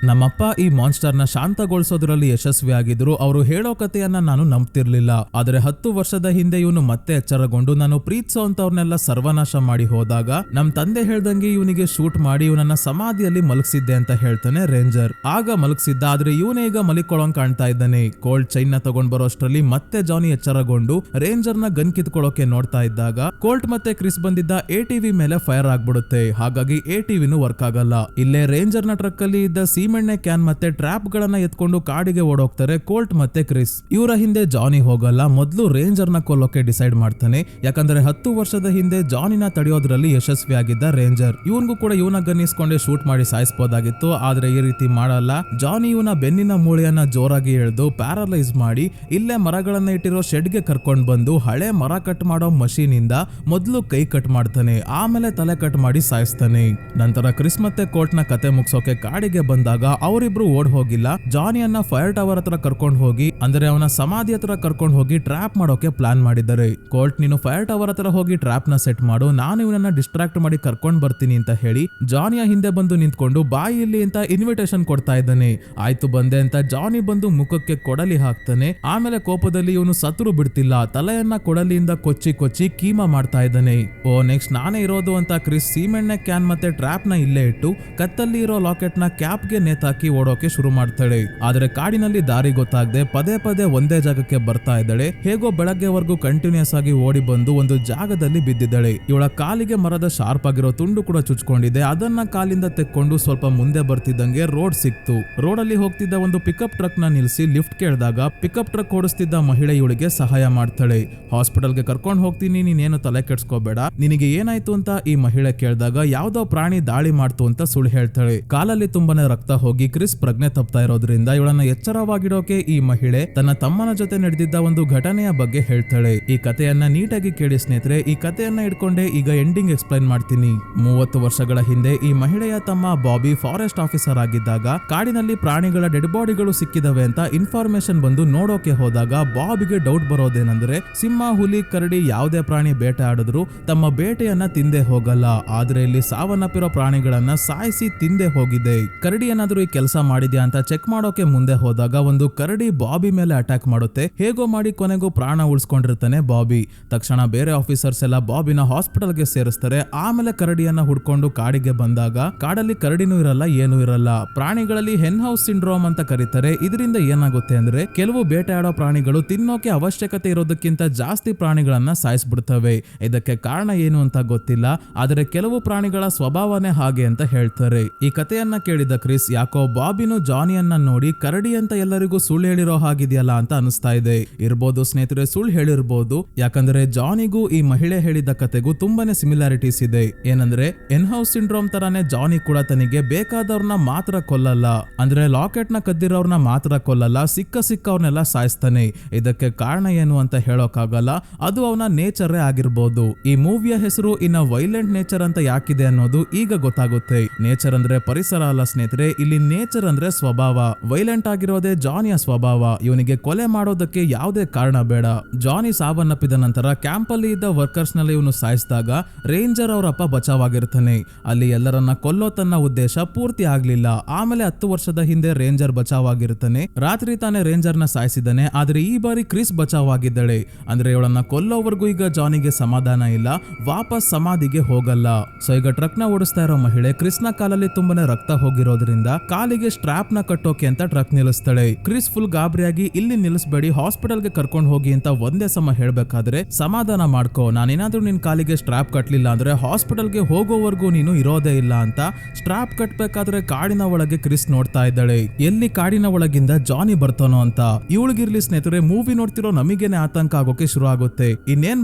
ನಮ್ಮಪ್ಪ ಈ ಮಾನ್ಸ್ಟರ್ ನ ಶಾಂತಗೊಳಿಸೋದ್ರಲ್ಲಿ ಯಶಸ್ವಿಯಾಗಿದ್ರು. ಅವರು ಹೇಳೋ ಕಥೆಯನ್ನ ನಾನು ನಂಬ್ತಿರ್ಲಿಲ್ಲ. ಆದ್ರೆ 10 ವರ್ಷದ ಹಿಂದೆ ಇವನು ಮತ್ತೆ ಎಚ್ಚರಗೊಂಡು ನಾನು ಪ್ರೀತಿಸೋ ಅಂತವ್ರನ್ನೆಲ್ಲ ಸರ್ವನಾಶ ಮಾಡಿ ಹೋದಾಗ ನಮ್ ತಂದೆ ಹೇಳ್ದಂಗೆ ಇವನಿಗೆ ಶೂಟ್ ಮಾಡಿ ಇವನನ್ನ ಸಮಾಧಿಯಲ್ಲಿ ಮಲಗಿಸಿದ್ದೆ ಅಂತ ಹೇಳ್ತಾನೆ ರೇಂಜರ್. ಆಗ ಮಲಗಿಸಿದ್ದ, ಆದ್ರೆ ಇವನೇ ಈಗ ಮಲಿಕೊಳ್ಳೋಂಗ್ ಕಾಣ್ತಾ ಇದ್ದಾನೆ. ಕೋಲ್ಡ್ ಚೈನ್ ನ ತಗೊಂಡ್ ಬರೋ ಅಷ್ಟರಲ್ಲಿ ಮತ್ತೆ ಜಾನಿ ಎಚ್ಚರಗೊಂಡು ರೇಂಜರ್ ನ ಗನ್ ಕಿತ್ಕೊಳ್ಳೋಕೆ ನೋಡ್ತಾ ಇದ್ದಾಗ ಕೋಲ್ಟ್ ಮತ್ತೆ ಕ್ರಿಸ್ ಬಂದಿದ್ದ ATV ಮೇಲೆ ಫೈರ್ ಆಗ್ಬಿಡುತ್ತೆ. ಹಾಗಾಗಿ ATVನೂ ವರ್ಕ್ ಆಗಲ್ಲ. ಇಲ್ಲೇ ರೇಂಜರ್ ನ ಟ್ರಕ್ ಅಲ್ಲಿ ಇದ್ದ ಸೀಮೆಣ್ಣೆ ಕ್ಯಾನ್ ಮತ್ತೆ ಟ್ರ್ಯಾಪ್ ಗಳನ್ನ ಎತ್ಕೊಂಡು ಕಾಡಿಗೆ ಓಡೋಗ್ತಾರೆ ಕೋಲ್ಟ್ ಮತ್ತೆ ಕ್ರಿಸ್. ಇವರ ಹಿಂದೆ ಜಾನಿ ಹೋಗಲ್ಲ, ಮೊದಲು ರೇಂಜರ್ ನ ಕೊಲ್ಲೋಕೆ ಡಿಸೈಡ್ ಮಾಡ್ತಾನೆ. ಯಾಕಂದ್ರೆ 10 ವರ್ಷದ ಹಿಂದೆ ಜಾನಿನ ತಡೆಯೋದ್ರಲ್ಲಿ ಯಶಸ್ವಿಯಾಗಿದ್ದ ರೇಂಜರ್ ಇವನ್ಗೂ ಕೂಡ ಇವನ ಗನ್ನಿಸ್ಕೊಂಡೆ ಶೂಟ್ ಮಾಡಿ ಸಾಯಿಸಬಹುದಾಗಿತ್ತು. ಆದ್ರೆ ಈ ರೀತಿ ಮಾಡಲ್ಲ. ಜಾನಿ ಇವನ ಬೆನ್ನಿನ ಮೂಳೆಯನ್ನ ಜೋರಾಗಿ ಎಳೆದು ಪ್ಯಾರಲೈಸ್ ಮಾಡಿ ಇಲ್ಲೇ ಮರಗಳನ್ನ ಇಟ್ಟಿರೋ ಶೆಡ್ ಗೆ ಕರ್ಕೊಂಡ್ ಬಂದು ಹಳೆ ಮರ ಕಟ್ ಮಾಡೋ ಮಷೀನ್ ಇಂದ ಮೊದಲು ಕೈ ಕಟ್ ಮಾಡ್ತಾನೆ, ಆಮೇಲೆ ತಲೆ ಕಟ್ ಮಾಡಿ ಸಾಯಿಸ್ತಾನೆ. ನಂತರ ಕ್ರಿಸ್ ಮತ್ತೆ ಕೋರ್ಟ್ ನ ಕತೆ ಮುಗಿಸೋಕೆ ಕಾಡಿಗೆ ಬಂದಾಗ ಅವರಿಬ್ರು ಓಡ್ ಹೋಗಿಲ್ಲ. ಜಾನಿಯನ್ನ ಫೈರ್ ಟವರ್ ಹತ್ರ ಕರ್ಕೊಂಡು ಹೋಗಿ ಅಂದ್ರೆ ಅವನ ಸಮಾಧಿ ಹತ್ರ ಕರ್ಕೊಂಡು ಹೋಗಿ ಟ್ರ್ಯಾಪ್ ಮಾಡೋಕೆ ಪ್ಲಾನ್ ಮಾಡಿದ್ದಾರೆ. ಕೋರ್ಟ್ ನೀನು ಫೈರ್ ಟವರ್ ಹತ್ರ ಹೋಗಿ ಟ್ರ್ಯಾಪ್ ನ ಸೆಟ್ ಮಾಡು, ನಾನು ಇವನನ್ನ ಡಿಸ್ಟ್ರಾಕ್ಟ್ ಮಾಡಿ ಕರ್ಕೊಂಡ್ ಬರ್ತೀನಿ ಅಂತ ಹೇಳಿ ಜಾನಿಯ ಹಿಂದೆ ಬಂದು ನಿಂತ್ಕೊಂಡು ಬಾಯಿ ಇಲ್ಲಿ ಅಂತ ಇನ್ವಿಟೇಷನ್ ಕೊಡ್ತಾ ಇದ್ದಾನೆ. ಆಯ್ತು ಬಂದೆ ಅಂತ ಜಾನಿ ಬಂದು ಮುಖಕ್ಕೆ ಕೊಡಲಿ ಹಾಕ್ತಾನೆ. ಆಮೇಲೆ ಕೋಪದಲ್ಲಿ ಇವನು ಸತ್ರು ಬಿಡ್ತಿಲ್ಲ, ತಲೆಯನ್ನ ಕೊಡಲಿಯಿಂದ ಕೊಚ್ಚಿ ಕೀಮಾ ಮಾಡ್ತಾ ಇದ್ದಾನೆ. ಓ ನೆಕ್ಸ್ಟ್ ನಾನೇ ಇರೋದು ಅಂತ ಕ್ರಿಸ್ ಸೀಮೆಣ್ಣೆ ಕ್ಯಾನ್ ಮತ್ತೆ ಟ್ರ್ಯಾಪ್ ನ ಇಲ್ಲೇ ಇಟ್ಟು ಕತ್ತಲ್ಲಿ ಇರೋ ಲಾಕೆಟ್ ನ ಕ್ಯಾಪ್ ಗೆ ನೇತಾಕಿ ಓಡೋಕೆ ಶುರು ಮಾಡ್ತಾಳೆ. ಆದ್ರೆ ಕಾಡಿನಲ್ಲಿ ದಾರಿ ಗೊತ್ತಾಗದೆ ಪದೇ ಒಂದೇ ಜಾಗಕ್ಕೆ ಬರ್ತಾ ಇದ್ದಾಳೆ. ಹೇಗೋ ಬೆಳಗ್ಗೆವರೆಗೂ ಕಂಟಿನ್ಯೂಸ್ ರಿವರ್ಸ್ ಆಗಿ ಓಡಿ ಬಂದು ಒಂದು ಜಾಗದಲ್ಲಿ ಬಿದ್ದಿದ್ದಾಳೆ. ಇವಳ ಕಾಲಿಗೆ ಮರದ ಶಾರ್ಪ್ ಆಗಿರೋ ತುಂಡು ಕೂಡ ಚುಚ್ಕೊಂಡಿದೆ. ಅದನ್ನ ಕಾಲಿಂದ ತೆಕ್ಕೊಂಡು ಸ್ವಲ್ಪ ಮುಂದೆ ಬರ್ತಿದ್ದಂಗೆ ರೋಡ್ ಸಿಕ್ತು. ರೋಡ್ ಅಲ್ಲಿ ಹೋಗ್ತಿದ್ದ ಒಂದು ಪಿಕಪ್ ಟ್ರಕ್ ನ ನಿಲ್ಸಿ ಲಿಫ್ಟ್ ಕೇಳಿದಾಗ ಪಿಕಪ್ ಟ್ರಕ್ ಓಡಿಸ್ತಿದ್ದ ಮಹಿಳೆ ಇವಳಿಗೆ ಸಹಾಯ ಮಾಡ್ತಾಳೆ. ಹಾಸ್ಪಿಟಲ್ಗೆ ಕರ್ಕೊಂಡು ಹೋಗ್ತೀನಿ, ನೀನೇನು ತಲೆ ಕೆಡ್ಸ್ಕೋಬೇಡ, ನಿನಗೆ ಏನಾಯ್ತು ಅಂತ ಈ ಮಹಿಳೆ ಕೇಳಿದಾಗ ಯಾವ್ದೋ ಪ್ರಾಣಿ ದಾಳಿ ಮಾಡ್ತು ಅಂತ ಸುಳ್ಳು ಹೇಳ್ತಾಳೆ. ಕಾಲಲ್ಲಿ ತುಂಬಾನೇ ರಕ್ತ ಹೋಗಿ ಕ್ರಿಸ್ ಪ್ರಜ್ಞೆ ತಪ್ತಾ ಇರೋದ್ರಿಂದ ಇವಳನ್ನ ಎಚ್ಚರವಾಗಿಡೋಕೆ ಈ ಮಹಿಳೆ ತನ್ನ ತಮ್ಮನ ಜೊತೆ ನಡೆದಿದ್ದ ಒಂದು ಘಟನೆಯ ಬಗ್ಗೆ ಹೇಳ್ತಾಳೆ. ಈ ಕಥೆಯನ್ನ ನೀಟಾಗಿ ಕೇಳಿ ಸ್ನೇಹಿತರೆ. ಈ ಕಥೆಯನ್ನ ಇಟ್ಕೊಂಡೆ ಈಗ ಎಂಡಿಂಗ್ ಎಕ್ಸ್ಪ್ಲೈನ್ ಮಾಡ್ತೀನಿ. 30 ವರ್ಷಗಳ ಹಿಂದೆ ಈ ಮಹಿಳೆಯ ತಮ್ಮ ಬಾಬಿ ಫಾರೆಸ್ಟ್ ಆಫೀಸರ್ ಆಗಿದ್ದಾಗ ಕಾಡಿನಲ್ಲಿ ಪ್ರಾಣಿಗಳ ಡೆಡ್ ಬಾಡಿಗಳು ಸಿಕ್ಕಿದವೆ ಅಂತ ಇನ್ಫಾರ್ಮೇಶನ್ ಬಂದು ನೋಡೋಕೆ ಹೋದಾಗ ಬಾಬಿಗೆ ಡೌಟ್ ಬರೋದೇನೆಂದ್ರೆ ಸಿಂಹ, ಹುಲಿ, ಕರಡಿ ಯಾವುದೇ ಪ್ರಾಣಿ ಬೇಟೆ ಆಡಿದ್ರು ತಮ್ಮ ಬೇಟೆಯನ್ನ ತಿಂದೆ ಹೋಗಲ್ಲ, ಆದ್ರೆ ಇಲ್ಲಿ ಸಾವನ್ನಪ್ಪಿರೋ ಪ್ರಾಣಿಗಳನ್ನ ಸಾಯಿಸಿ ತಿಂದೆ ಹೋಗಿದೆ. ಕರಡಿ ಏನಾದ್ರೂ ಈ ಕೆಲಸ ಮಾಡಿದ್ಯಾ ಅಂತ ಚೆಕ್ ಮಾಡೋಕೆ ಮುಂದೆ ಹೋದಾಗ ಒಂದು ಕರಡಿ ಬಾಬಿ ಮೇಲೆ ಅಟ್ಯಾಕ್ ಮಾಡುತ್ತೆ. ಹೇಗೋ ಮಾಡಿ ಕೊನೆಗೂ ಪ್ರಾಣ ಉಳಿಸ್ಕೊಂಡಿರ್ತಾನೆ ಬಾಬಿ. ತಕ್ಷಣ ಬೇರೆ ಆಫೀಸರ್ಸ್ ಎಲ್ಲ ಬಾಬಿನ ಹಾಸ್ಪಿಟಲ್ಗೆ ಸೇರಿಸ್ತಾರೆ. ಆಮೇಲೆ ಕರಡಿಯನ್ನ ಹುಡ್ಕೊಂಡು ಕಾಡಿಗೆ ಬಂದಾಗ ಕಾಡಲ್ಲಿ ಕರಡಿನೂ ಇರಲ್ಲ, ಏನೂ ಇರಲ್ಲ. ಪ್ರಾಣಿಗಳಲ್ಲಿ ಹೆನ್ ಹೌಸ್ ಸಿಂಡ್ರೋಮ್ ಅಂತ ಕರೀತಾರೆ. ಇದರಿಂದ ಏನಾಗುತ್ತೆ ಅಂದ್ರೆ ಕೆಲವು ಬೇಟೆಯಾಡೋ ಪ್ರಾಣಿಗಳು ತಿನ್ನೋಕೆ ಅವಶ್ಯಕತೆ ಇರೋದಕ್ಕಿಂತ ಜಾಸ್ತಿ ಪ್ರಾಣಿಗಳನ್ನ ಸಾಯಿಸ್ಬಿಡ್ತವೆ. ಇದಕ್ಕೆ ಕಾರಣ ಏನು ಅಂತ ಗೊತ್ತಿಲ್ಲ, ಆದರೆ ಕೆಲವು ಪ್ರಾಣಿಗಳ ಸ್ವಭಾವನೆ ಹಾಗೆ ಅಂತ ಹೇಳ್ತಾರೆ. ಈ ಕಥೆಯನ್ನ ಕೇಳಿದ ಕ್ರಿಸ್ ಯಾಕೋ ಬಾಬಿನು ಜಾನಿಯನ್ನ ನೋಡಿ ಕರಡಿ ಅಂತ ಎಲ್ಲರಿಗೂ ಸುಳ್ಳು ಹೇಳಿರೋ ಹಾಗಿದೆಯಲ್ಲ ಅಂತ ಅನಿಸ್ತಾ ಇದೆ. ಇರ್ಬೋದು ಸ್ನೇಹಿತರೆ, ಸುಳ್ಳು ಹೇಳಿರ್ಬೋದು. ಯಾಕಂದ್ರೆ ಜಾನಿಗೂ ಈ ಮಹಿಳೆ ಹೇಳಿದ ಕಥೆಗೂ ತುಂಬಾನೇ ಸಿಮಿಲಾರಿಟೀಸ್ ಇದೆ. ಏನಂದ್ರೆ ಎನ್ ಹೌಸ್ ಸಿಂಡ್ರೋಮ್ ತರಾನೇ ಜಾನಿ ಕೂಡ ತನಗೆ ಬೇಕಾದವ್ರನ್ನ ಮಾತ್ರ ಕೊಲ್ಲಲ್ಲ, ಅಂದ್ರೆ ಲಾಕೆಟ್ ನ ಕದ್ದಿರೋರ್ನ ಮಾತ್ರ ಕೊಲ್ಲಲ್ಲ, ಸಿಕ್ಕವ್ರನ್ನೆಲ್ಲ ಸಾಯಿಸ್ತಾನೆ. ಇದಕ್ಕೆ ಕಾರಣ ಏನು ಅಂತ ಹೇಳೋಕ್ಕಾಗಲ್ಲ, ಅದು ಅವನ ನೇಚರೇ ಆಗಿರ್ಬೋದು. ಈ ಮೂವಿಯ ಹೆಸರು ಇನ್ನ ವೈಲೆಂಟ್ ನೇಚರ್ ಅಂತ ಯಾಕಿದೆ ಅನ್ನೋದು ಈಗ ಗೊತ್ತಾಗುತ್ತೆ. ನೇಚರ್ ಅಂದ್ರೆ ಪರಿಸರ ಅಲ್ಲ ಸ್ನೇಹಿತರೆ, ಇಲ್ಲಿ ನೇಚರ್ ಅಂದ್ರೆ ಸ್ವಭಾವ. ವೈಲೆಂಟ್ ಆಗಿರೋದೇ ಜಾನಿಯ ಸ್ವಭಾವ. ಇವನಿಗೆ ಕೊಲೆ ಮಾಡೋದಕ್ಕೆ ಯಾವುದೇ ಕಾರಣ ಬೇಡ. ಜಾನಿ ಸಾವನ್ನಪ್ಪಿದ ನಂತರ ಕ್ಯಾಂಪ್ ಅಲ್ಲಿ ಇದ್ದ ವರ್ಕರ್ಸ್ ನಲ್ಲಿ ಇವನು ಸಾಯಿಸಿದಾಗ ರೇಂಜರ್ ಅವರಪ್ಪ ಬಚಾವಾಗಿರ್ತಾನೆ. ಅಲ್ಲಿ ಎಲ್ಲರನ್ನ ಕೊಲ್ಲೋ ತನ್ನ ಉದ್ದೇಶ ಪೂರ್ತಿ ಆಗ್ಲಿಲ್ಲ. ಆಮೇಲೆ 10 ವರ್ಷದ ಹಿಂದೆ ರೇಂಜರ್ ಬಚಾವಾಗಿರ್ತಾನೆ. ರಾತ್ರಿ ತಾನೇ ರೇಂಜರ್ ನ ಸಾಯಿಸಿದ್ದಾನೆ. ಆದ್ರೆ ಈ ಬಾರಿ ಕ್ರಿಸ್ ಬಚಾವಾಗಿದ್ದಾಳೆ. ಅಂದ್ರೆ ಇವಳನ್ನ ಕೊಲ್ಲೋವರೆಗೂ ಈಗ ಜಾನಿಗೆ ಸಮಾಧಾನ ಇಲ್ಲ, ವಾಪಸ್ ಸಮಾಧಿಗೆ ಹೋಗಲ್ಲ. ಸೊ ಈಗ ಟ್ರಕ್ ನ ಓಡಿಸ್ತಾ ಇರೋ ಮಹಿಳೆ ಕ್ರಿಸ್ ನ ಕಾಲಲ್ಲಿ ತುಂಬಾನೇ ರಕ್ತ ಹೋಗಿರೋದ್ರಿಂದ ಕಾಲಿಗೆ ಸ್ಟ್ರಾಪ್ ನ ಕಟ್ಟೋಕೆ ಅಂತ ಟ್ರಕ್ ನಿಲ್ಲಿಸ್ತಾಳೆ. ಕ್ರಿಸ್ ಫುಲ್ ಗಾಬರಿಯಾಗಿ ಇಲ್ಲಿ ನಿಲ್ಲಿಸಬೇಡಿ, ಹಾಸ್ಪಿಟಲ್ಗೆ ಕರ್ಕೊಂಡು ಹೋಗಿ ಅಂತ ಒಂದೇ ಸಮ ಹೇಳ್ಬೇಕಾದ್ರೆ ಸಮಾಧಾನ ಮಾಡ್ಕೋ, ನಾನೇನಾದ್ರೂ ನಿನ್ ಕಾಲಿಗೆ ಸ್ಟ್ರಾಪ್ ಕಟ್ಲಿಲ್ಲ ಅಂದ್ರೆ ಹಾಸ್ಪಿಟಲ್ಗೆ ಹೋಗೋವರೆಗೂ ನೀನು ಇರೋದೇ ಇಲ್ಲ ಅಂತ ಸ್ಟ್ರಾಪ್ ಕಟ್ಬೇಕಾದ್ರೆ ಕಾಡಿನ ಒಳಗೆ ಕ್ರಿಸ್ ನೋಡ್ತಾ ಇದ್ದಾಳೆ. ಎಲ್ಲಿ ಕಾಡಿನ ಒಳಗಿಂದ ಜಾನಿ ಬರ್ತಾನೋ ಅಂತ. ಇವಳಿಗಿರ್ಲಿ ಸ್ನೇಹಿತರೆ, ಮೂವಿ ನೋಡ್ತಿರೋ ನಮಗೇನೆ ಆತಂಕ ಆಗೋಕೆ ಶುರು ಆಗುತ್ತೆ. ಇನ್ನೇನ್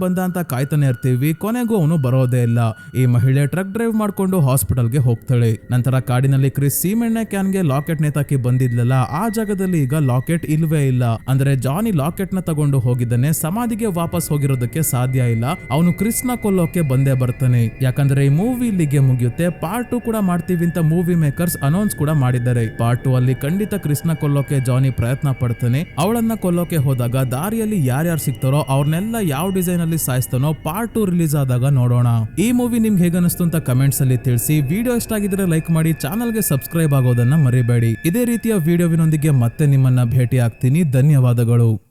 ಬಂದ ಅಂತ ಕಾಯ್ತಾನೆ ಇರ್ತೀವಿ. ಕೊನೆಗೂ ಅವನು ಬರೋದೇ ಇಲ್ಲ. ಈ ಮಹಿಳೆ ಟ್ರಕ್ ಡ್ರೈವ್ ಮಾಡ್ಕೊಂಡು ಹಾಸ್ಪಿಟಲ್ಗೆ ಹೋಗ್ತಾಳೆ. ನಂತರ ಕಾಡಿನಲ್ಲಿ ಕ್ರಿಸ್ ಸೀಮೆಣ್ಣೆ ಕ್ಯಾನ್ಗೆ ಲಾಕೆಟ್ ನೇತಾಕಿ ಬಂದಿದ್ಲಲ್ಲ, ಆ ಜಾಗದಲ್ಲಿ ಈಗ ಲಾಕೆಟ್ ಇಲ್ವೇ ಇಲ್ಲ. ಅಂದ್ರೆ ಜಾನಿ ಲಾಕೆಟ್ ನ ತಗೊಂಡು ಹೋಗಿದ್ದಾನೆ. ಸಮಾಧಿಗೆ ವಾಪಸ್ ಹೋಗಿರೋದಕ್ಕೆ ಸಾಧ್ಯ ಇಲ್ಲ. ಅವನು ಕ್ರಿಸ್ ನ ಕೊಲ್ಲೋಕೆ ಬಂದೇ ಬರ್ತಾನೆ. ಯಾಕಂದ್ರೆ ಈ ಮೂವಿ ಇಲ್ಲಿಗೆ ಮುಗಿಯುತ್ತೆ. ಪಾರ್ಟ್ 2 ಕೂಡ ಮಾಡ್ತೀವಿ ಅಂತ ಮೂವಿ ಮೇಕರ್ಸ್ ಅನೌನ್ಸ್ ಕೂಡ ಮಾಡಿದ್ದಾರೆ. ಪಾರ್ಟ್ 2 ಅಲ್ಲಿ ಖಂಡಿತ ಕ್ರಿಸ್ ನ ಕೊಲ್ಲೋಕೆ ಜಾನಿ ಪ್ರಯತ್ನ ಪಡ್ತಾನೆ. ಅವಳನ್ನ ಕೊಲ್ಲೋಕೆ ಹೋದಾಗ ದಾರಿಯಲ್ಲಿ ಯಾರ್ಯಾರು ಸಿಗ್ತಾರೋ ಅವ್ರನ್ನೆಲ್ಲ ಯಾವ ಡಿಸೈನ್ ಅಲ್ಲಿ ಸಾಯಿಸ್ತಾನೋ ಪಾರ್ಟ್ 2 ರಿಲೀಸ್ ಆದಾಗ ನೋಡೋಣ. ಈ ಮೂವಿ ನಿಮ್ಗೆ ಹೇಗೆ ಅನಿಸ್ತು ಅಂತ ಕಮೆಂಟ್ಸ್ ಅಲ್ಲಿ ತಿಳಿಸಿ. ವಿಡಿಯೋ ಇಷ್ಟ ಆಗಿದ್ರೆ ಲೈಕ್ ಮಾಡಿ, ಚಾನಲ್ಗೆ ಸಬ್ಸ್ಕ್ರೈಬ್ ಆಗೋದನ್ನ ಮರಿಬೇಡಿ. ಇದೇ ರೀತಿಯ ವಿಡಿಯೋವಿನೊಂದಿಗೆ ಮತ್ತೆ ನಿಮ್ಮನ್ನ ಭೇಟಿ ಆಗ್ತೀನಿ. ಧನ್ಯವಾದಗಳು.